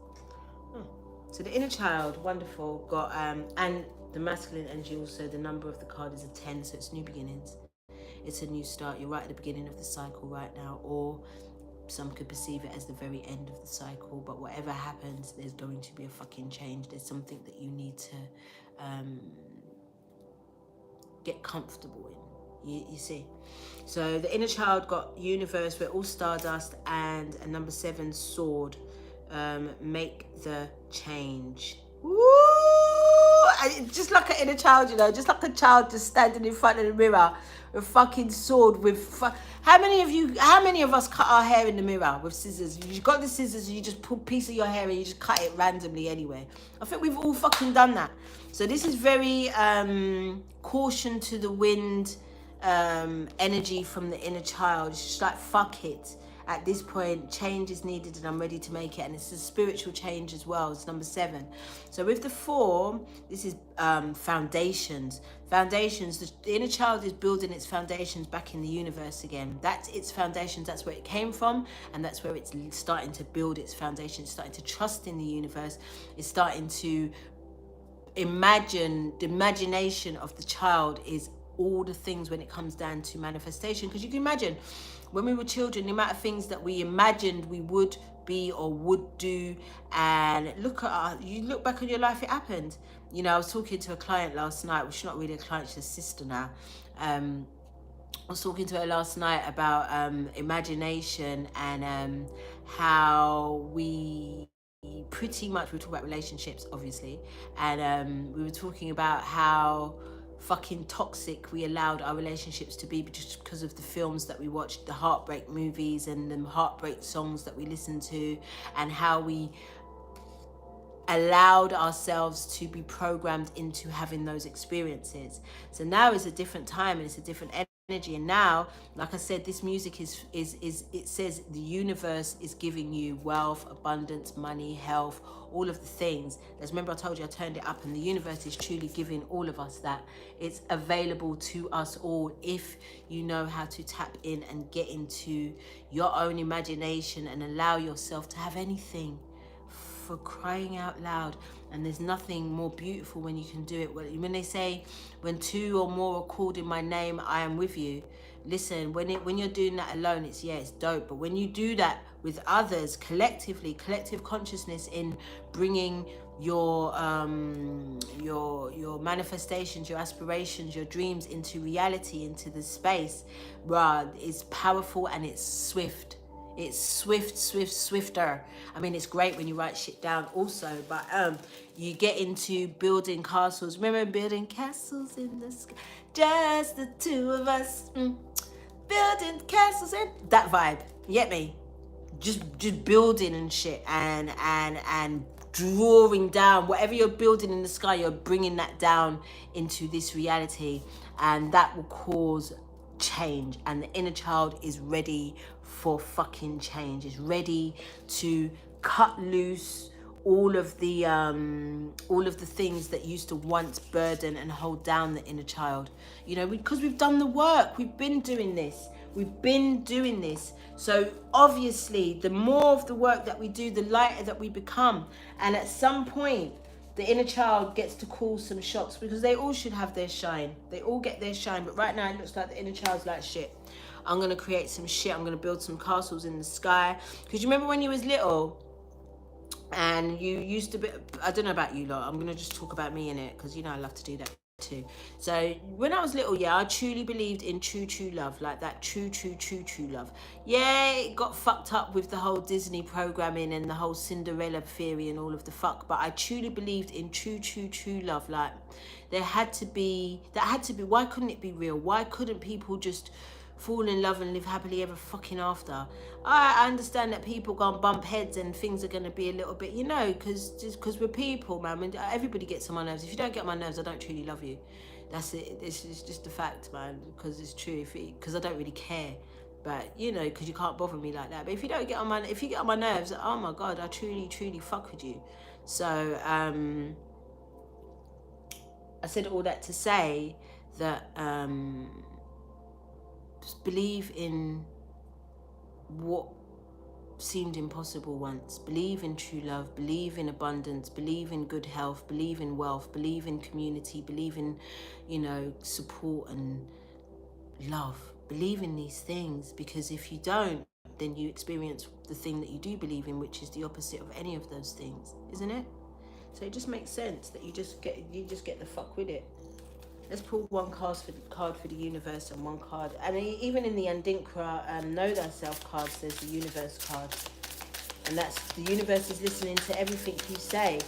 So the inner child, wonderful, got and the masculine energy also, the number of the card is a 10, so it's new beginnings. It's a new start. You're right at the beginning of the cycle right now, or some could perceive it as the very end of the cycle. But whatever happens, there's going to be a fucking change. There's something that you need to get comfortable in. You see. So the inner child got universe, we're all stardust, and a number 7 sword. Make the change. Woo! Just like an inner child, you know, just like a child just standing in front of the mirror with a fucking sword with how many of us cut our hair in the mirror with scissors? You got the scissors and you just pull a piece of your hair and you just cut it randomly anyway. I think we've all fucking done that. So this is very caution to the wind energy from the inner child. It's just like, fuck it. At this point, change is needed and I'm ready to make it. And it's a spiritual change as well. It's number 7. So with the 4, this is foundations. Foundations, the inner child is building its foundations back in the universe again. That's its foundations. That's where it came from. And that's where it's starting to build its foundations, starting to trust in the universe. It's starting to imagine. The imagination of the child is all the things when it comes down to manifestation. Because you can imagine, when we were children, the amount of things that we imagined we would be or would do, and you look back on your life, it happened. You know, I was talking to a client last night, which is not really a client, she's a sister now. I was talking to her last night about imagination and how we pretty much, we were talking about relationships, obviously, and we were talking about how fucking toxic we allowed our relationships to be just because of the films that we watched, the heartbreak movies and the heartbreak songs that we listened to, and how we allowed ourselves to be programmed into having those experiences. So now is a different time and it's a different energy. And now, like I said, this music is it says the universe is giving you wealth, abundance, money, health, all of the things. As remember I told you I turned it up, and the universe is truly giving all of us that. It's available to us all if you know how to tap in and get into your own imagination and allow yourself to have anything, for crying out loud. And there's nothing more beautiful when you can do it. When they say, when 2 or more are called in my name, I am with you. Listen, when you're doing that alone, it's dope. But when you do that with others, collectively, collective consciousness in bringing your manifestations, your aspirations, your dreams into reality, into the space, it's powerful and it's swift. It's swifter. I mean, it's great when you write shit down also, but you get into building castles. Remember building castles in the sky? Just the 2 of us. Building castles in that vibe. You get me? Just building and shit and drawing down whatever you're building in the sky, you're bringing that down into this reality, and that will cause change. And the inner child is ready for fucking change, is ready to cut loose all of the things that used to once burden and hold down the inner child, you know, because we've done the work. We've been doing this. So obviously the more of the work that we do, the lighter that we become. And at some point the inner child gets to call some shots, because they all should have their shine. They all get their shine. But right now it looks like the inner child's like, shit, I'm going to create some shit. I'm going to build some castles in the sky. Because you remember when you was little, And you used to be, I don't know about you lot, I'm going to just talk about me in it, because, you know, I love to do that too. So when I was little, yeah, I truly believed in true love, like that true love. Yeah, it got fucked up with the whole Disney programming and the whole Cinderella theory and all of the fuck, but I truly believed in true love. Like, why couldn't it be real? Why couldn't people just fall in love and live happily ever fucking after? I understand that people go and bump heads and things are going to be a little bit, you know, because we're people, man. And everybody gets on my nerves. If you don't get on my nerves, I don't truly love you. That's it. It's just a fact, man, because it's true. Because I don't really care. But, you know, because you can't bother me like that. But if you get on my nerves, oh my God, I truly fuck with you. So, I said all that to say that just believe in what seemed impossible once. Believe in true love, believe in abundance, believe in good health, believe in wealth, believe in community, believe in, you know, support and love. Believe in these things, because if you don't, then you experience the thing that you do believe in, which is the opposite of any of those things, isn't it? So it just makes sense that you just get the fuck with it. Let's pull one card for the universe and one card. And even in the Andinkra Know Thyself cards, there's the universe card. And that's, the universe is listening to everything you say.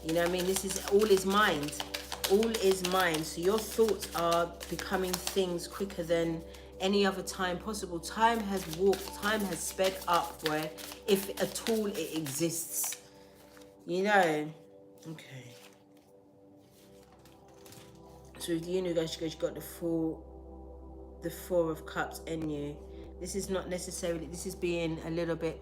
You know what I mean? This is, all is mind. All is mind. So your thoughts are becoming things quicker than any other time possible. Time has walked, time has sped up, boy, if at all it exists. You know? Okay. So with the universe, you got the Four of Cups in you. This is not necessarily, this is being a little bit,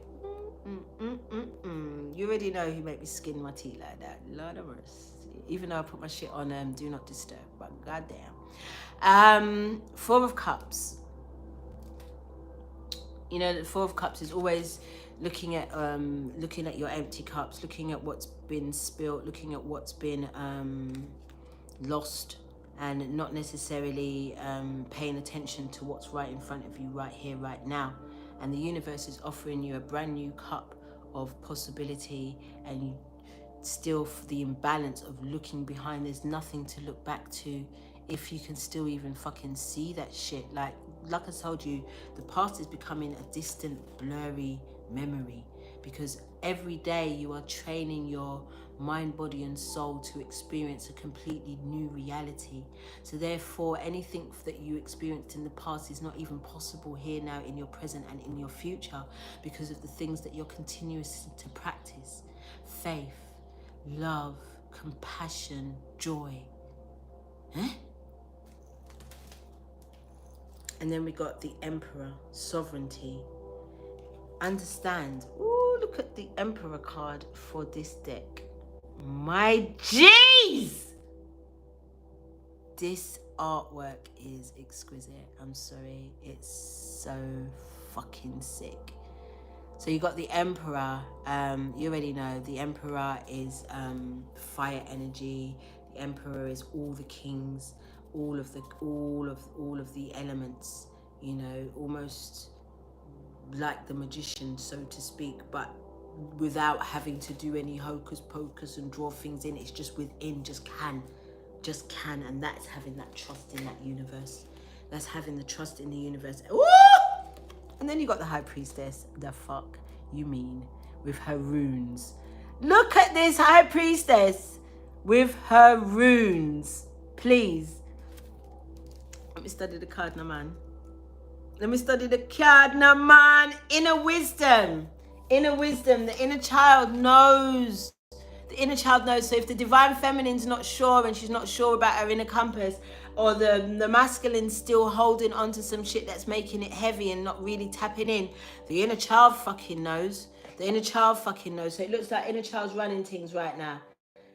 you already know who make me skin my teeth like that. Lord of mercy. Even though I put my shit on Do Not Disturb, but goddamn. Four of Cups. You know, the Four of Cups is always looking at your empty cups, looking at what's been spilt, looking at what's been lost, and not necessarily paying attention to what's right in front of you right here, right now. And the universe is offering you a brand new cup of possibility, and still the imbalance of looking behind. There's nothing to look back to if you can still even fucking see that shit. Like I told you, the past is becoming a distant, blurry memory, because every day you are training your mind, body and soul to experience a completely new reality. So therefore, anything that you experienced in the past is not even possible here now in your present and in your future, because of the things that you're continuous to practice. Faith, love, compassion, joy. And then we got the Emperor, sovereignty. Understand. Ooh, look at the Emperor card for this deck. My jeez! This artwork is exquisite. I'm sorry. It's so fucking sick. So you got the Emperor. You already know the Emperor is fire energy. The Emperor is all the kings, all of the elements. You know, almost like the magician, so to speak, but without having to do any hocus pocus and draw things in. It's just within, just can, and that's having that trust in that universe. That's having the trust in the universe. Ooh! And then you got the High Priestess. The fuck you mean? With her runes. Look at this High Priestess with her runes. Please. Let me study the card now, man. Let me study the card now, man. Inner wisdom. Inner wisdom. The inner child knows. The inner child knows. So if the divine feminine's not sure and she's not sure about her inner compass, or the masculine's still holding on to some shit that's making it heavy and not really tapping in, the inner child fucking knows. The inner child fucking knows. So it looks like inner child's running things right now.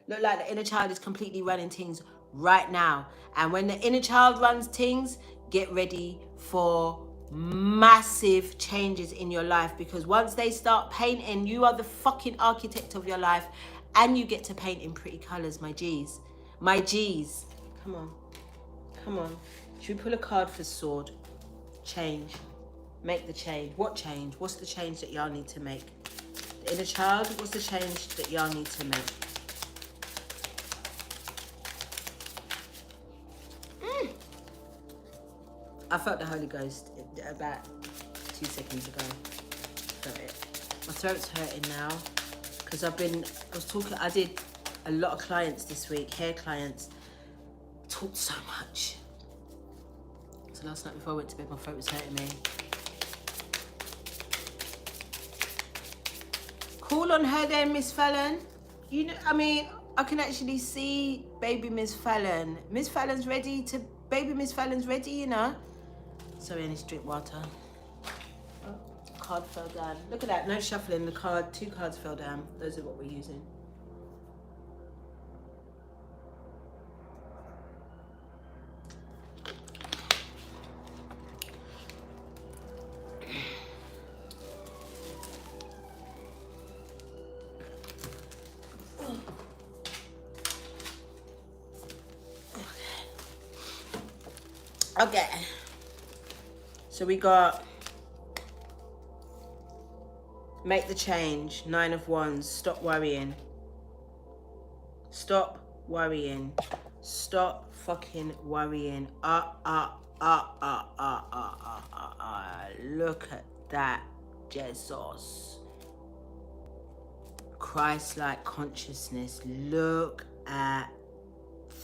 Look like the inner child is completely running things right now. And when the inner child runs things, get ready for massive changes in your life, because once they start painting, you are the fucking architect of your life, and you get to paint in pretty colors. My G's. My G's. Come on. Come on. Should we pull a card for Sword? Change. Make the change. What change? What's the change that y'all need to make? Inner child, what's the change that y'all need to make? I felt the Holy Ghost about 2 seconds ago. Felt it. My throat's hurting now because I did a lot of clients this week, hair clients. Talked so much. So last night before I went to bed, my throat was hurting me. Call on her then, Miss Fallon. You know, I mean, I can actually see baby Miss Fallon. Miss Fallon's ready, you know. Sorry, I need to drink water. Oh, card fell down. Look at that, no shuffling. The card, 2 cards fell down. Those are what we're using. Okay. So we got make the change, 9 of Wands, stop worrying. Stop worrying. Stop fucking worrying. Look at that, Jesus. Christ-like consciousness. Look at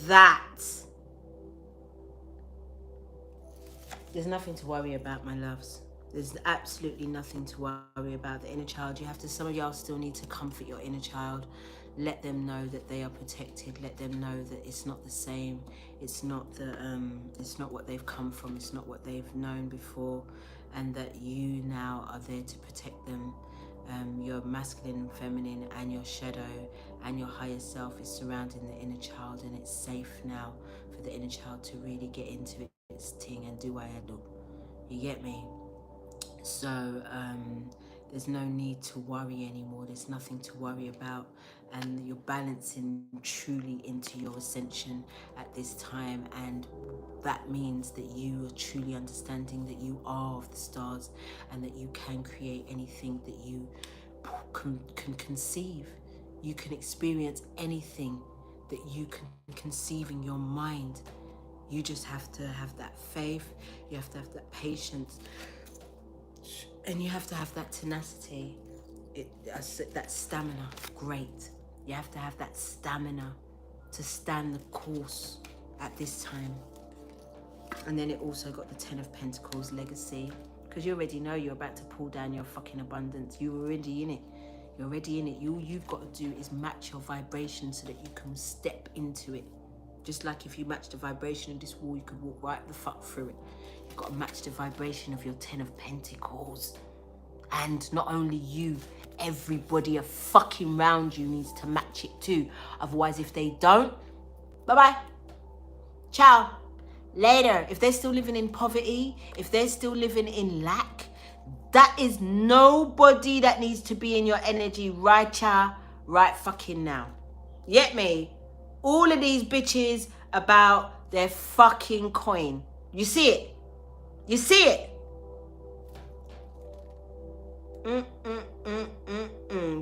that. There's nothing to worry about, my loves. There's absolutely nothing to worry about. The inner child, some of y'all still need to comfort your inner child. Let them know that they are protected. Let them know that it's not the same. It's not what they've come from. It's not what they've known before. And that you now are there to protect them. Your masculine and feminine and your shadow and your higher self is surrounding the inner child, and it's safe now for the inner child to really get into its thing and do what I do. You get me? So there's no need to worry anymore. There's nothing to worry about, and you're balancing truly into your ascension at this time, and that means that you are truly understanding that you are of the stars and that you can create anything that you can conceive. You can experience anything that you can conceive in your mind. You just have to have that faith, you have to have that patience, and you have to have that tenacity, that stamina. Great. You have to have that stamina to stand the course at this time. And then it also got the 10 of Pentacles, legacy, because you already know you're about to pull down your fucking abundance. You're already in it. You're already in it. All you've got to do is match your vibration so that you can step into it. Just like if you match the vibration of this wall, you could walk right the fuck through it. You've got to match the vibration of your 10 of Pentacles. And not only you, everybody fucking around you needs to match it too. Otherwise, if they don't, bye-bye. Ciao. Later. If they're still living in poverty, if they're still living in lack, that is nobody that needs to be in your energy right fucking now. Get me? All of these bitches about their fucking coin. You see it? You see it?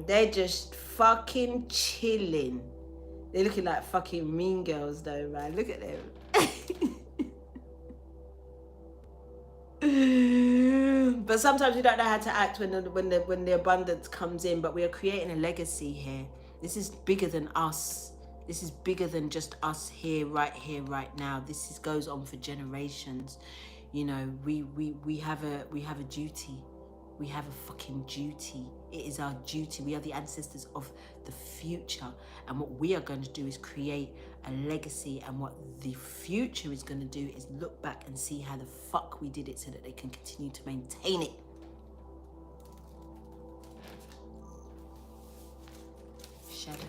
They're just fucking chilling. They're looking like fucking mean girls though, man. Look at them. But sometimes we don't know how to act when the abundance comes in. But we are creating a legacy here. This is bigger than us. This is bigger than just us here, right now. This goes on for generations. You know, we have a duty. We have a fucking duty. It is our duty. We are the ancestors of the future. And what we are going to do is create a legacy. And what the future is going to do is look back and see how the fuck we did it so that they can continue to maintain it. Shadow.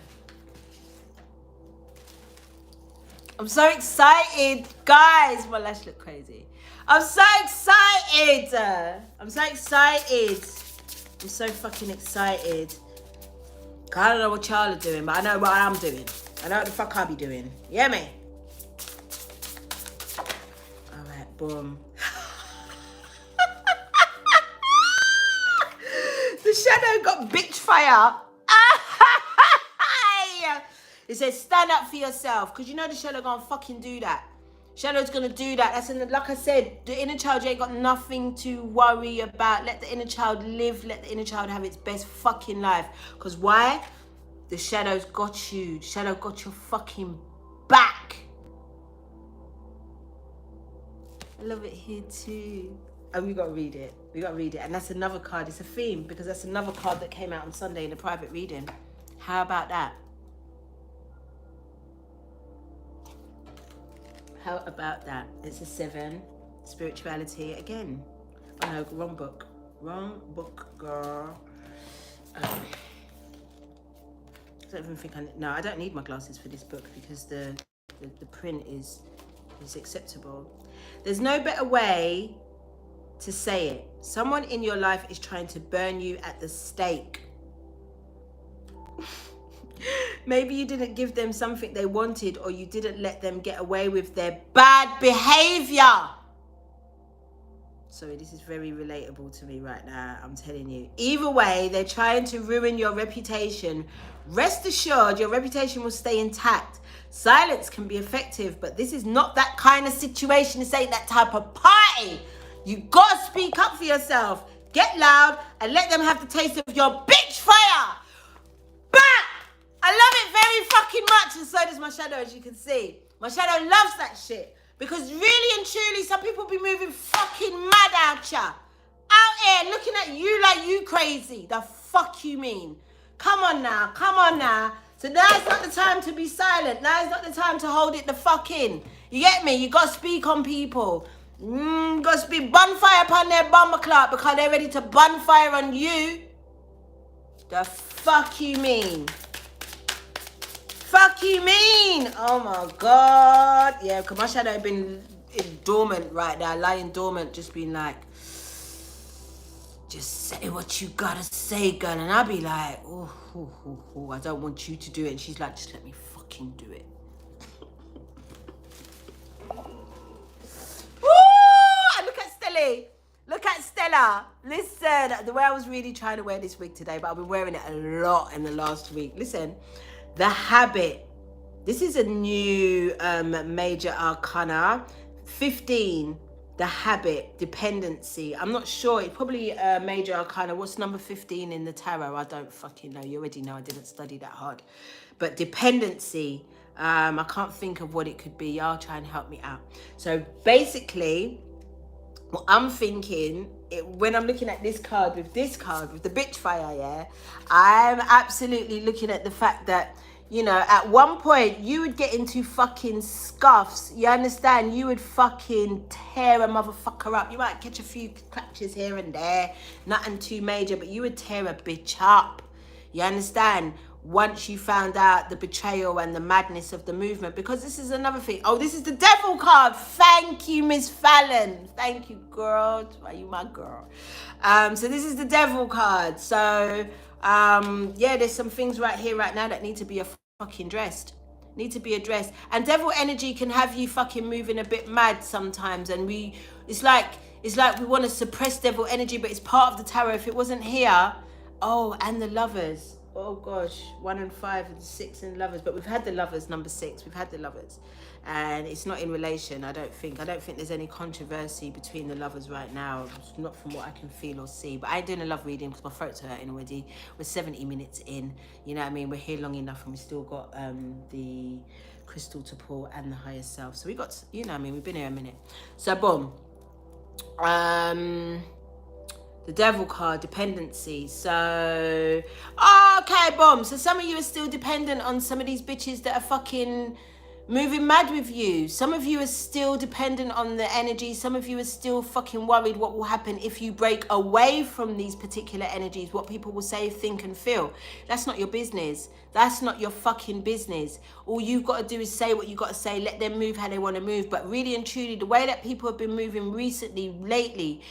I'm so excited. Guys, my lash look crazy. I'm so excited. I'm so excited. I'm so fucking excited. I don't know what y'all are doing, but I know what I'm doing. I know what the fuck I'll be doing. You hear me? Alright, boom. The The shadow got bitch fire. It says stand up for yourself, because you know the shadow gonna fucking do that. Shadow's gonna do that. That's like I said, the inner child, you ain't got nothing to worry about. Let the inner child live. Let the inner child have its best fucking life. Because why? The shadow's got you. The shadow got your fucking back. I love it here too. Oh, we got to read it. We got to read it. And that's another card. It's a theme, because that's another card that came out on Sunday in a private reading. How about that? How about that? It's a 7. Spirituality again. Oh no, wrong book. Wrong book, girl. I don't even think no, I don't need my glasses for this book, because the print is acceptable. There's no better way to say it. Someone in your life is trying to burn you at the stake. Maybe you didn't give them something they wanted, or you didn't let them get away with their bad behavior. Sorry, this is very relatable to me right now, I'm telling you. Either way, they're trying to ruin your reputation. Rest assured, your reputation will stay intact. Silence can be effective, but this is not that kind of situation. This ain't that type of party. You gotta speak up for yourself. Get loud and let them have the taste of your bitch fire. Bah! I love it very fucking much, and so does my shadow, as you can see. My shadow loves that shit. Because really and truly, some people be moving fucking mad out ya. Out here looking at you like you crazy. The fuck you mean? Come on now, come on now. So now's not the time to be silent. Now's not the time to hold it the fuck in. You get me? You gotta speak on people. Gotta speak bonfire upon their bomber clock, because they're ready to bonfire on you. The fuck you mean? Fuck you mean? Oh my God. Yeah, because my shadow been dormant right now, lying dormant, just being like, just say what you gotta say, girl. And I'll be like, oh, I don't want you to do it. And she's like, just let me fucking do it. Woo! Look at Stella. Look at Stella. Listen, the way I was really trying to wear this wig today, but I've been wearing it a lot in the last week. Listen. The Habit. This is a new major arcana. 15. The Habit. Dependency. I'm not sure. It's probably a major arcana. What's number 15 in the tarot? I don't fucking know. You already know I didn't study that hard. But dependency. I can't think of what it could be. Y'all try and help me out. So basically, what I'm thinking, when I'm looking at this card with the bitch fire, yeah, I'm absolutely looking at the fact that, you know, at one point you would get into fucking scuffs. You understand? You would fucking tear a motherfucker up. You might catch a few scratches here and there, nothing too major, but you would tear a bitch up. You understand? Once you found out the betrayal and the madness of the movement, because this is another thing. Oh, this is the Devil card. Thank you, Miss Fallon. Thank you, girl. Why you my girl? So this is the Devil card. So yeah, there's some things right here, right now, that need to be fucking addressed. Need to be addressed. And devil energy can have you fucking moving a bit mad sometimes. And it's like we want to suppress devil energy, but it's part of the tarot. If it wasn't here, oh, and the Lovers. Oh gosh, 1 and 5 and 6 and Lovers, but we've had the Lovers, number 6. We've had the Lovers, and it's not in relation. I don't think there's any controversy between the Lovers right now. It's not from what I can feel or see. But I ain't doing a love reading because my throat's hurting already. We're 70 minutes in. You know what I mean? We're here long enough, and we still got the crystal to pull and the higher self. So we got, you know what I mean? We've been here a minute. So boom. The Devil card, dependency. So, okay, boom. So some of you are still dependent on some of these bitches that are fucking moving mad with you. Some of you are still dependent on the energy. Some of you are still fucking worried what will happen if you break away from these particular energies, what people will say, think, and feel. That's not your business. That's not your fucking business. All you've got to do is say what you got to say. Let them move how they want to move. But really and truly, the way that people have been moving recently, lately,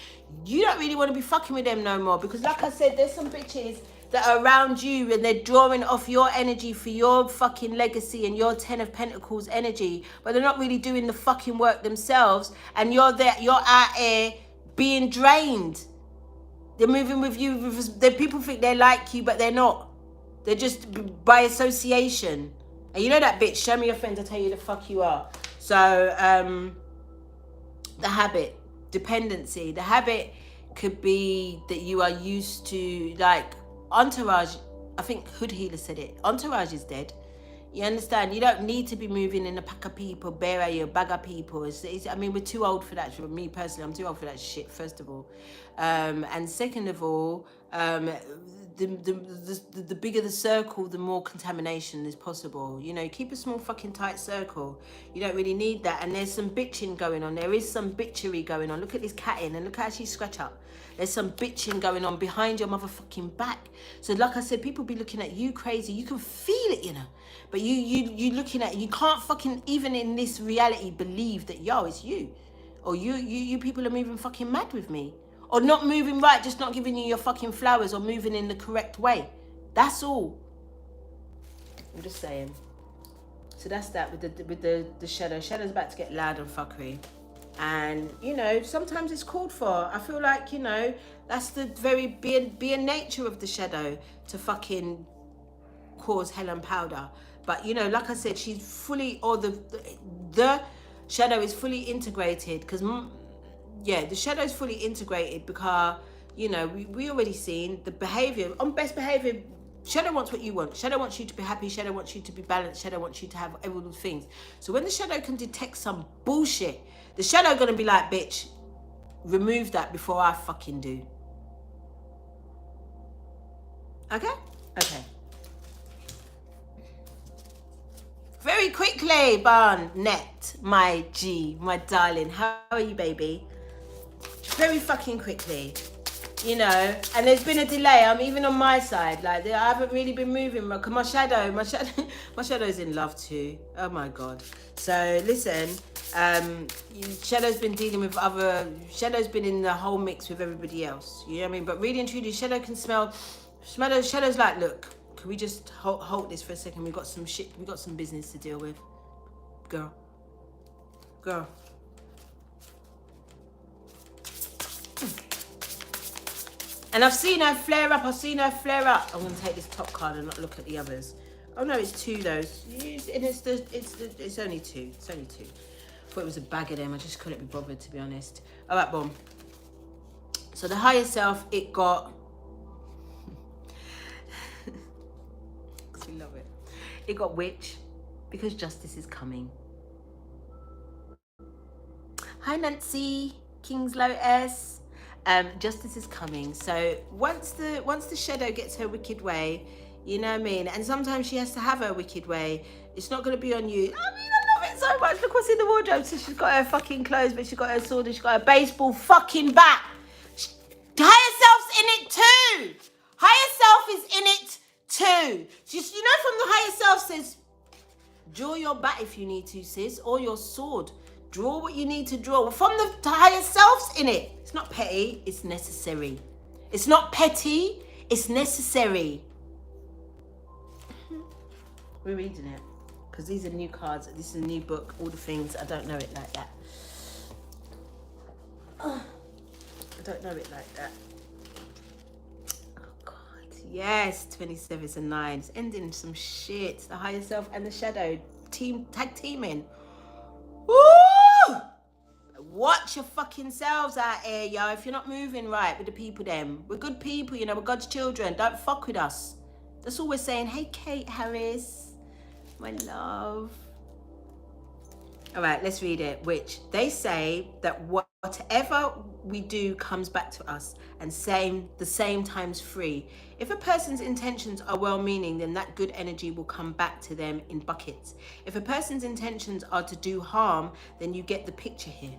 you don't really want to be fucking with them no more. Because like I said, there's some bitches that are around you and they're drawing off your energy for your fucking legacy and your 10 of Pentacles energy, but they're not really doing the fucking work themselves, and you're out here being drained. They're moving with you. People think they like you, but they're not. They're just by association. And you know that bitch, show me your friends, I'll tell you the fuck you are. So, the habit, dependency. The habit could be that you are used to, like, entourage. I think Hood Healer said it. Entourage is dead. You understand? You don't need to be moving in a pack of people, bear you, bag of people. I mean, we're too old for that. For me personally, I'm too old for that shit, first of all. And second of all, the bigger the circle, the more contamination is possible. You know, keep a small fucking tight circle. You don't really need that. And there's some bitching going on. There is some bitchery going on. Look at this cat in, and look how she scratch up. There's some bitching going on behind your motherfucking back. So like I said, people be looking at you crazy. You can feel it, you know. But you looking at, you can't fucking, even in this reality, believe that, yo, it's you. Or you people are moving fucking mad with me. Or not moving right, just not giving you your fucking flowers, or moving in the correct way. That's all. I'm just saying. So that's that with the shadow. Shadow's about to get loud and fuckery. And, you know, sometimes it's called for. I feel like, you know, that's the very being nature of the shadow, to fucking cause hell and powder. But, you know, like I said, she's fully, or the shadow is fully integrated, because, yeah, the shadow is fully integrated because, you know, we already seen the behavior. On best behavior, shadow wants what you want. Shadow wants you to be happy. Shadow wants you to be balanced. Shadow wants you to have all those things. So when the shadow can detect some bullshit, the shadow gonna be like, bitch, remove that before I fucking do. Okay? Okay. Very quickly, Barnett, my G, my darling. How are you, baby? Very fucking quickly. You know, and there's been a delay. I'm even on my side. Like, I haven't really been moving. Because my shadow's in love too. Oh my God. So listen, Shadow's been dealing with Shadow's been in the whole mix with everybody else. You know what I mean? But really and truly, Shadow can smell. Shadow's like, look, can we just hold this for a second? We've got some shit. We've got some business to deal with. Girl. And I've seen her flare up. I'm going to take this top card and not look at the others. Oh no, it's two though. And it's only two. It's only two. I thought it was a bag of them. I just couldn't be bothered, to be honest. All right, boom. So the higher self, it got. We love it. It got witch, because justice is coming. Hi Nancy, King's Lotus. Justice is coming. So once the shadow gets her wicked way, you know what I mean, and sometimes she has to have her wicked way, it's not going to be on you. I mean, I love it so much. Look what's in the wardrobe. So she's got her fucking clothes, but she's got her sword, and she's got her baseball fucking bat. Higher self's in it too. Higher self is in it too. Just, you know, from the higher self says, draw your bat if you need to, sis, or your sword. Draw what you need to draw. From the higher self's in it. It's not petty, it's necessary. It's not petty, it's necessary. We're reading it, because these are new cards. This is a new book, all the things. I don't know it like that. I don't know it like that. Oh God, yes, 27's a 9. It's ending some shit. The higher self and the shadow tag teaming. Woo! Watch your fucking selves out here, yo. If you're not moving right with the people, them. We're good people, you know, we're God's children. Don't fuck with us. That's all we're saying. Hey, Kate Harris, my love. All right, let's read it. Which they say that whatever we do comes back to us, and the same times 3. If a person's intentions are well-meaning, then that good energy will come back to them in buckets. If a person's intentions are to do harm, then you get the picture here.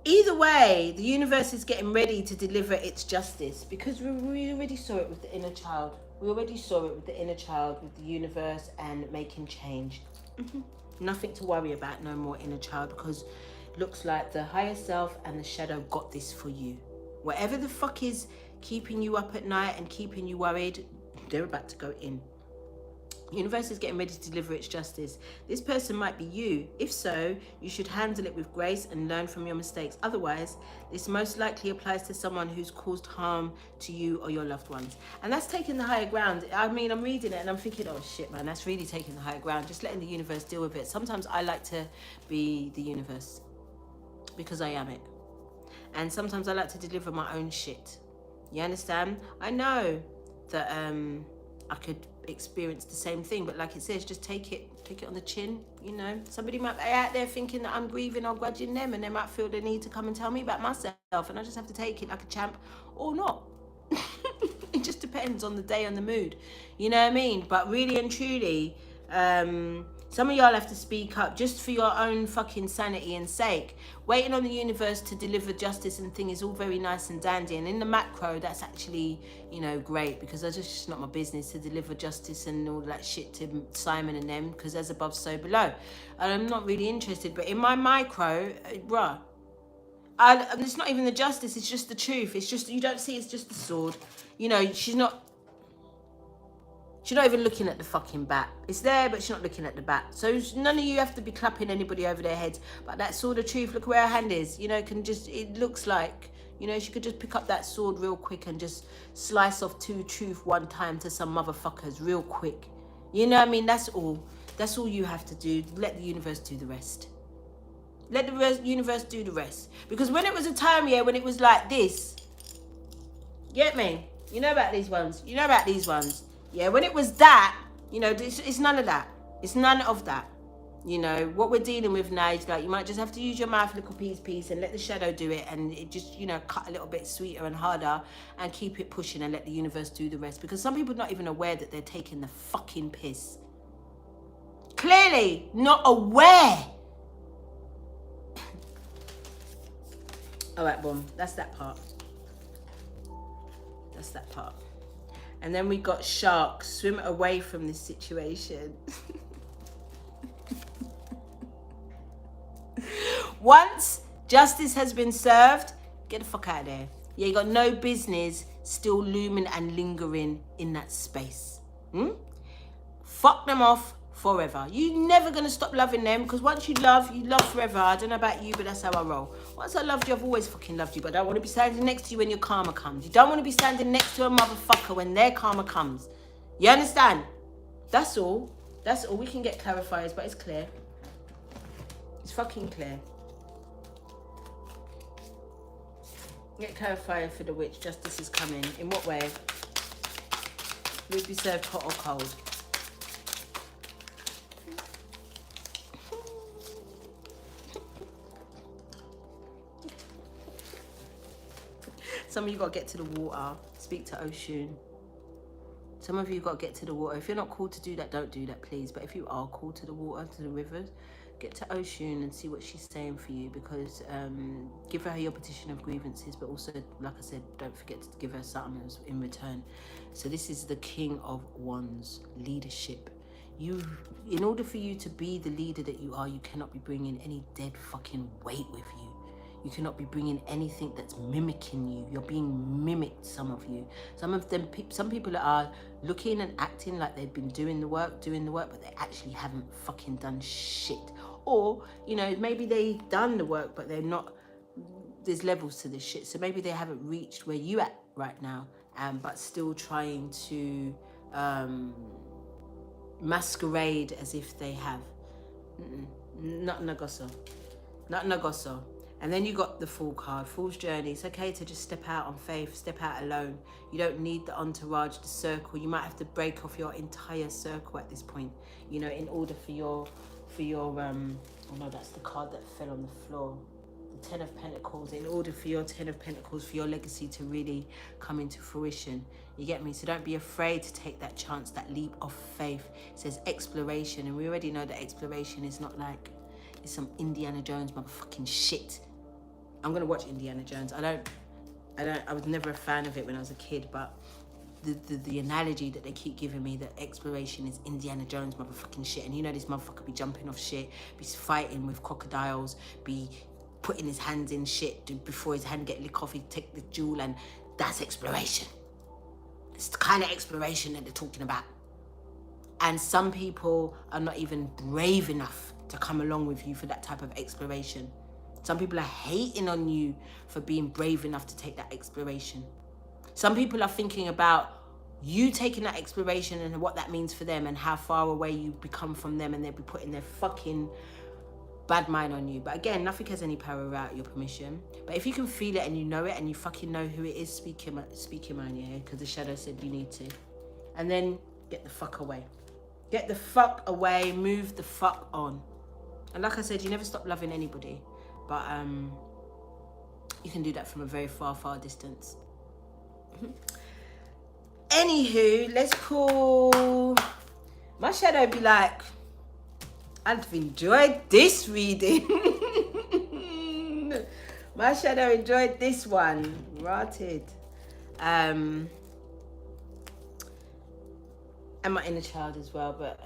Either way, the universe is getting ready to deliver its justice, because we already saw it with the inner child. We already saw it with the inner child, with the universe and making change. Nothing to worry about no more, inner child, because it looks like the higher self and the shadow got this for you. Whatever the fuck is keeping you up at night and keeping you worried, they're about to go in. Universe is getting ready to deliver its justice. This person might be you. If so, you should handle it with grace and learn from your mistakes. Otherwise, this most likely applies to someone who's caused harm to you or your loved ones. And that's taking the higher ground. I mean, I'm reading it and I'm thinking, oh shit, man, that's really taking the higher ground. Just letting the universe deal with it. Sometimes I like to be the universe because I am it. And sometimes I like to deliver my own shit. You understand? I know that I could experience the same thing, but like it says, just take it on the chin. You know, somebody might be out there thinking that I'm grieving or grudging them, and they might feel the need to come and tell me about myself, and I just have to take it like a champ or not. It just depends on the day and the mood, you know what I mean? But really and truly, some of y'all have to speak up just for your own fucking sanity and sake. Waiting on the universe to deliver justice and thing is all very nice and dandy, and in the macro that's actually, you know, great, because it's just not my business to deliver justice and all that shit to Simon and them, because as above so below, and I'm not really interested. But in my micro, bruh, it's not even the justice, it's just the truth. It's just, you don't see, it's just the sword. You know, she's not even looking at the fucking bat. It's there, but she's not looking at the bat. So none of you have to be clapping anybody over their heads. But that sword of truth, look where her hand is. You know, it looks like, you know, she could just pick up that sword real quick and just slice off 2 truth one time to some motherfuckers real quick. You know what I mean? That's all. That's all you have to do. Let the universe do the rest. Let the universe do the rest. Because when it was a time, yeah, when it was like this, get me? You know about these ones. You know about these ones. Yeah, when it was that, you know, it's none of that. It's none of that. You know, what we're dealing with now is like, you might just have to use your mouth a little piece and let the shadow do it, and it just, you know, cut a little bit sweeter and harder and keep it pushing and let the universe do the rest. Because some people are not even aware that they're taking the fucking piss. Clearly not aware. All right, boom. That's that part. That's that part. And then we got sharks. Swim away from this situation. Once justice has been served, get the fuck out of there. Yeah, you got no business still looming and lingering in that space. Fuck them off forever. You're never going to stop loving them, because once you love forever. I don't know about you, but that's how I roll. Once I loved you, I've always fucking loved you, but I don't want to be standing next to you when your karma comes. You don't want to be standing next to a motherfucker when their karma comes. You understand? That's all. That's all. We can get clarifiers, but it's clear. It's fucking clear. Get clarifier for the witch. Justice is coming. In what way? Will it be served hot or cold? Some of you got to get to the water. Speak to Oshun. Some of you got to get to the water. If you're not called to do that, don't do that, please. But if you are called to the water, to the rivers, get to Oshun and see what she's saying for you. Because give her your petition of grievances, but also, like I said, don't forget to give her something in return. So this is the King of Wands, leadership. In order for you to be the leader that you are, you cannot be bringing any dead fucking weight with you. You cannot be bringing anything that's mimicking you. You're being mimicked, some of you. Some people are looking and acting like they've been doing the work, but they actually haven't fucking done shit. Or, you know, maybe they've done the work, but they're not, there's levels to this shit. So maybe they haven't reached where you at right now, but still trying to masquerade as if they have. Not Nagoso. Not Nagoso. And then you got the Fool card, Fool's Journey. It's okay to just step out on faith, step out alone. You don't need the entourage, the circle. You might have to break off your entire circle at this point, you know, in order for your oh no, that's the card that fell on the floor. The Ten of Pentacles, in order for your Ten of Pentacles, for your legacy to really come into fruition. You get me? So don't be afraid to take that chance, that leap of faith. It says exploration, and we already know that exploration is not like, it's some Indiana Jones motherfucking shit. I'm gonna watch Indiana Jones. I was never a fan of it when I was a kid, but the analogy that they keep giving me, that exploration is Indiana Jones motherfucking shit. And you know this motherfucker be jumping off shit, be fighting with crocodiles, be putting his hands in shit before his hand get licked off, he take the jewel, and that's exploration. It's the kind of exploration that they're talking about. And some people are not even brave enough to come along with you for that type of exploration. Some people are hating on you for being brave enough to take that exploration. Some people are thinking about you taking that exploration and what that means for them and how far away you become from them, and they'll be putting their fucking bad mind on you. But again, nothing has any power without your permission. But if you can feel it and you know it and you fucking know who it is, speak your mind, yeah? Because the shadow said you need to. And then get the fuck away. Get the fuck away, move the fuck on. And like I said, you never stop loving anybody. But you can do that from a very far, far distance. Anywho, let's call... My shadow be like, I've enjoyed this reading. My shadow enjoyed this one. Rotted. And my inner child as well, but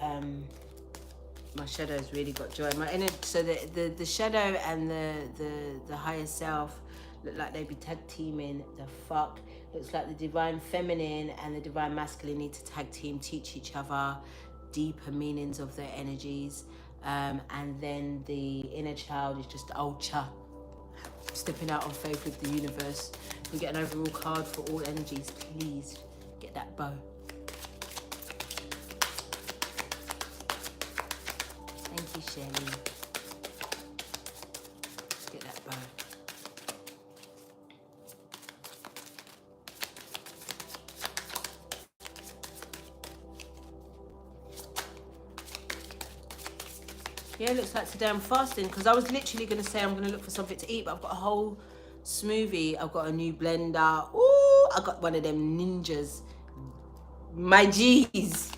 my shadow's really got joy. My inner, so the shadow and the higher self look like they'd be tag teaming the fuck. Looks like the divine feminine and the divine masculine need to tag team, teach each other deeper meanings of their energies. And then the inner child is just ultra, stepping out on faith with the universe. We get an overall card for all energies. Please get that bow. Thank you, Shelley. Get that bow. Yeah, it looks like today I'm fasting, because I was literally going to say I'm going to look for something to eat, but I've got a whole smoothie. I've got a new blender. Ooh, I got one of them ninjas. My G's.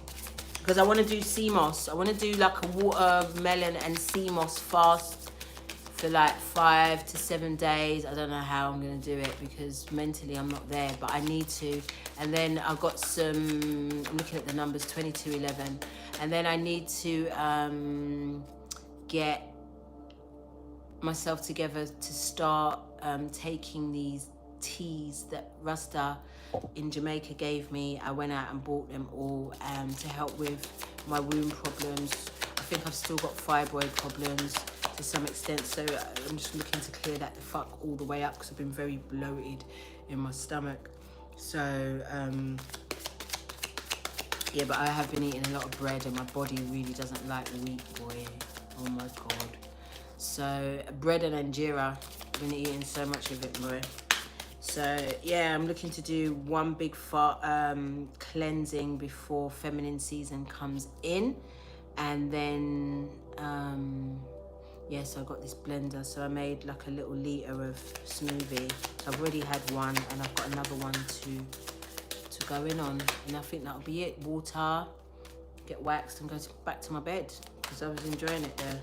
Because I want to do sea moss. I want to do like a watermelon and sea moss fast for like 5 to 7 days. I don't know how I'm going to do it because mentally I'm not there, but I need to. And then I've got some, I'm looking at the numbers, 2211. And then I need to get myself together to start taking these teas that Rasta in Jamaica gave me. I went out and bought them all to help with my womb problems. I think I've still got fibroid problems to some extent, so I'm just looking to clear that the fuck all the way up because I've been very bloated in my stomach. So yeah, but I have been eating a lot of bread and my body really doesn't like wheat, boy. Oh my god. So bread and injera, I've been eating so much of it, boy. So yeah, I'm looking to do one big cleansing before feminine season comes in. And then yeah, so I got this blender, so I made like a little litre of smoothie. So I've already had one and I've got another one to go in on, and I think that'll be it. Water, get waxed and go back to my bed because I was enjoying it there.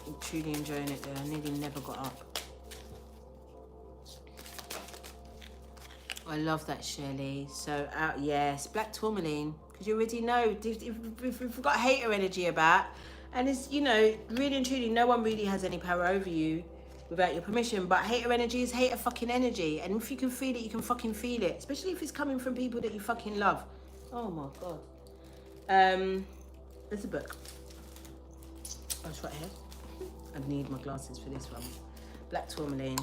I'm truly enjoying it there. I nearly never got up. I love that, Shirley. So yes, black tourmaline, because you already know if we've got hater energy about, and it's, you know, really and truly no one really has any power over you without your permission, but hater energy is hater fucking energy, and if you can feel it, you can fucking feel it, especially if it's coming from people that you fucking love. Oh my god. There's a book. Oh, it's right here. I need my glasses for this one. Black tourmaline,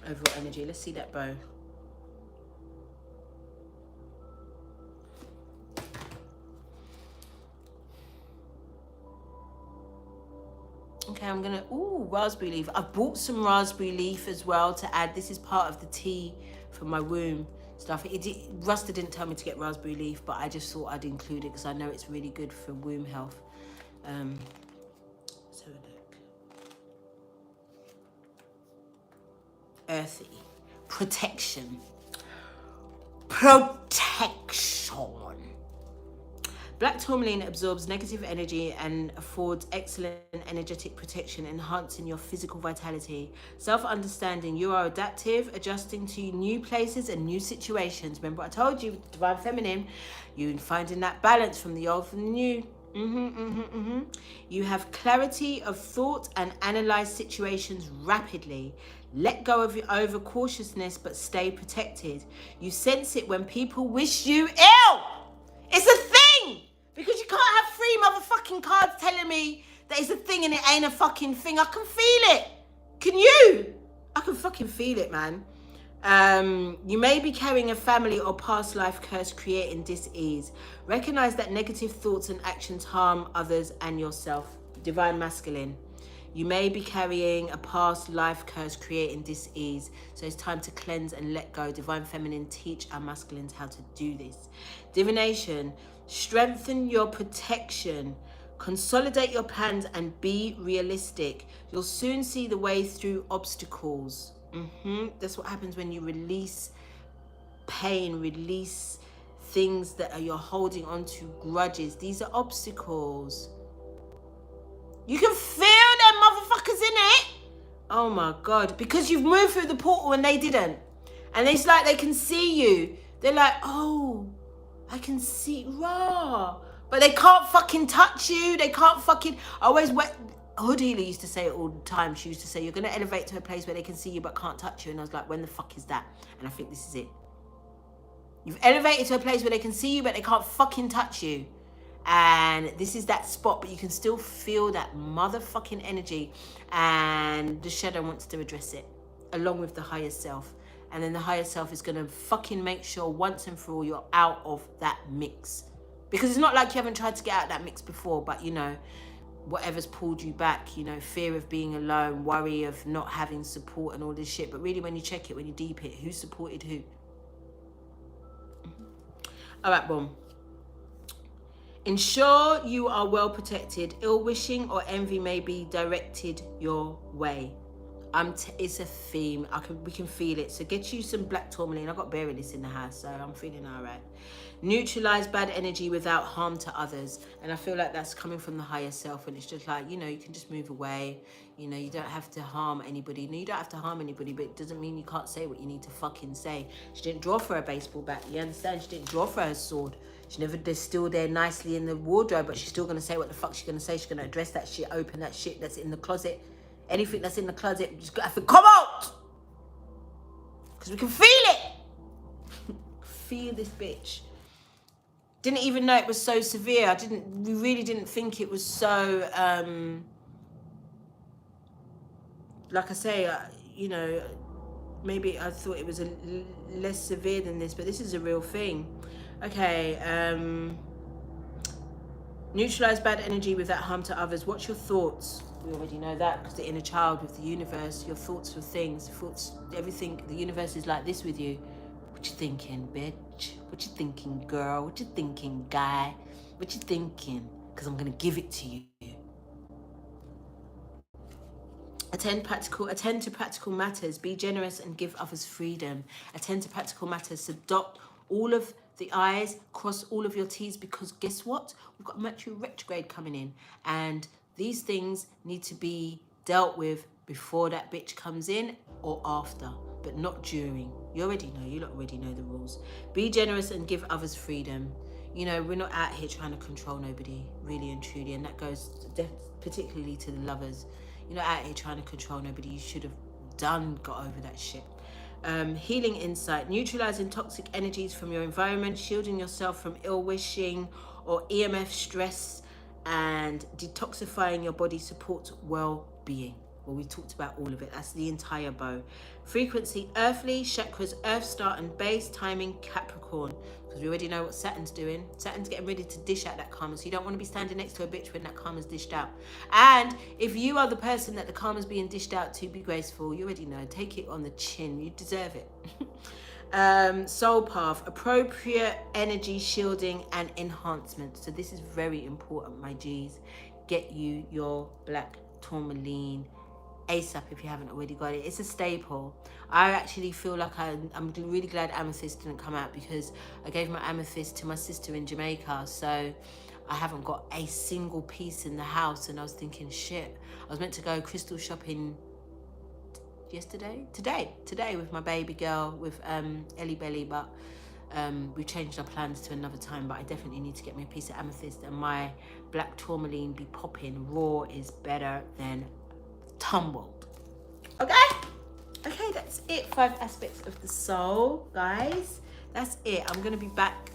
overall energy. Let's see that bow. Okay, I'm gonna, ooh, raspberry leaf. I've bought some raspberry leaf as well to add. This is part of the tea for my womb stuff. Rusta didn't tell me to get raspberry leaf, but I just thought I'd include it because I know it's really good for womb health. Let's have a look. Earthy. Protection. Black tourmaline absorbs negative energy and affords excellent energetic protection, enhancing your physical vitality. Self-understanding. You are adaptive, adjusting to new places and new situations. Remember what I told you, divine feminine, you're finding that balance from the old from the new. You have clarity of thought and analyze situations rapidly. Let go of your overcautiousness, but stay protected. You sense it when people wish you ill. Because you can't have 3 motherfucking cards telling me that it's a thing and it ain't a fucking thing. I can feel it. Can you? I can fucking feel it, man. You may be carrying a family or past life curse creating dis-ease. Recognize that negative thoughts and actions harm others and yourself. Divine Masculine. You may be carrying a past life curse creating dis-ease. So it's time to cleanse and let go. Divine Feminine, teach our masculines how to do this. Divination. Strengthen your protection. Consolidate your plans and be realistic. You'll soon see the way through obstacles. That's what happens when you release pain, release things that you're holding on to, grudges. These are obstacles. You can feel them motherfuckers in it. Oh my God. Because you've moved through the portal and they didn't. And it's like they can see you. They're like, oh, I can see, raw. But they can't fucking touch you. They can't fucking, Hood Healer used to say it all the time. She used to say, you're going to elevate to a place where they can see you but can't touch you. And I was like, when the fuck is that? And I think this is it. You've elevated to a place where they can see you but they can't fucking touch you. And this is that spot, but you can still feel that motherfucking energy. And the shadow wants to address it along with the higher self. And then the higher self is going to fucking make sure once and for all you're out of that mix. Because it's not like you haven't tried to get out of that mix before, but you know, whatever's pulled you back, you know, fear of being alone, worry of not having support and all this shit. But really when you check it, when you deep it, who supported who? All right, boom. Ensure you are well protected. Ill wishing or envy may be directed your way. It's a theme. We can feel it. So get you some black tourmaline. I got berry this in the house, so I'm feeling all right. Neutralize bad energy without harm to others. And I feel like that's coming from the higher self. And it's just like, you know, you can just move away. You know, you don't have to harm anybody. No, you don't have to harm anybody, but it doesn't mean you can't say what you need to fucking say. She didn't draw for a baseball bat. You understand? She didn't draw for her sword. They're still there nicely in the wardrobe, but she's still going to say what the fuck she's going to say. She's going to address that shit, open that shit that's in the closet. Anything that's in the closet, just got to come out. Because we can feel it. Feel this bitch. Didn't even know it was so severe. We really didn't think it was so, like I say, you know, maybe I thought it was less severe than this, but this is a real thing. Okay, neutralize bad energy without harm to others. What's your thoughts? We already know that because the inner child with the universe, your thoughts for things, thoughts, everything. The universe is like this with you. What you thinking, bitch? What you thinking, girl? What you thinking, guy? What you thinking? Because I'm going to give it to you. Attend to practical matters. Be generous and give others freedom. Attend to practical matters. So dot all of the I's, cross all of your T's, because guess what? We've got Mercury retrograde coming in. And these things need to be dealt with before that bitch comes in or after, but not during. You already know. You lot already know the rules. Be generous and give others freedom. You know, we're not out here trying to control nobody, really and truly. And that goes particularly to the lovers. You're not out here trying to control nobody. You should have got over that shit. Healing insight. Neutralizing toxic energies from your environment. Shielding yourself from ill wishing or EMF stress. And detoxifying your body supports well-being. Well, we talked about all of it. That's the entire bow. Frequency, earthly, chakras, earth, star, and base. Timing, Capricorn. Because we already know what Saturn's doing. Saturn's getting ready to dish out that karma. So you don't want to be standing next to a bitch when that karma's dished out. And if you are the person that the karma's being dished out to, be graceful. You already know. Take it on the chin. You deserve it. Soul path, appropriate energy shielding and enhancement. So this is very important, my G's. Get you your black tourmaline ASAP if you haven't already got it. It's a staple. I actually feel like I'm really glad amethyst didn't come out, because I gave my amethyst to my sister in Jamaica, so I haven't got a single piece in the house. And I was thinking, shit, I was meant to go crystal shopping today with my baby girl, with Ellie Belly, but we changed our plans to another time. But I definitely need to get me a piece of amethyst, and my black tourmaline be popping. Raw is better than tumbled. Okay, that's it. 5 aspects of the soul, guys. That's it. I'm gonna be back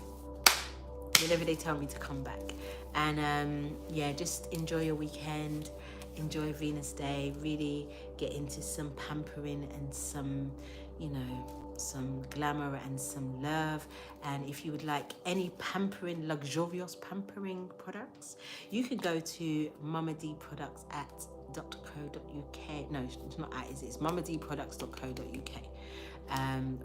whenever they tell me to come back. And yeah, just enjoy your weekend, enjoy Venus Day, really get into some pampering and some, you know, some glamour and some love. And if you would like any pampering, luxurious pampering products, you can go to Mama D Products at .co.uk. No, it's not at, it's mamadproducts.co.uk.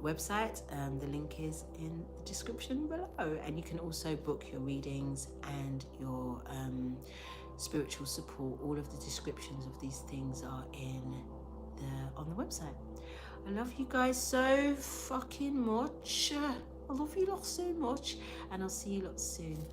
Website. The link is in the description below, and you can also book your readings and your spiritual support. All of the descriptions of these things are on the website. I love you guys so fucking much. I love you lot so much, and I'll see you lot soon.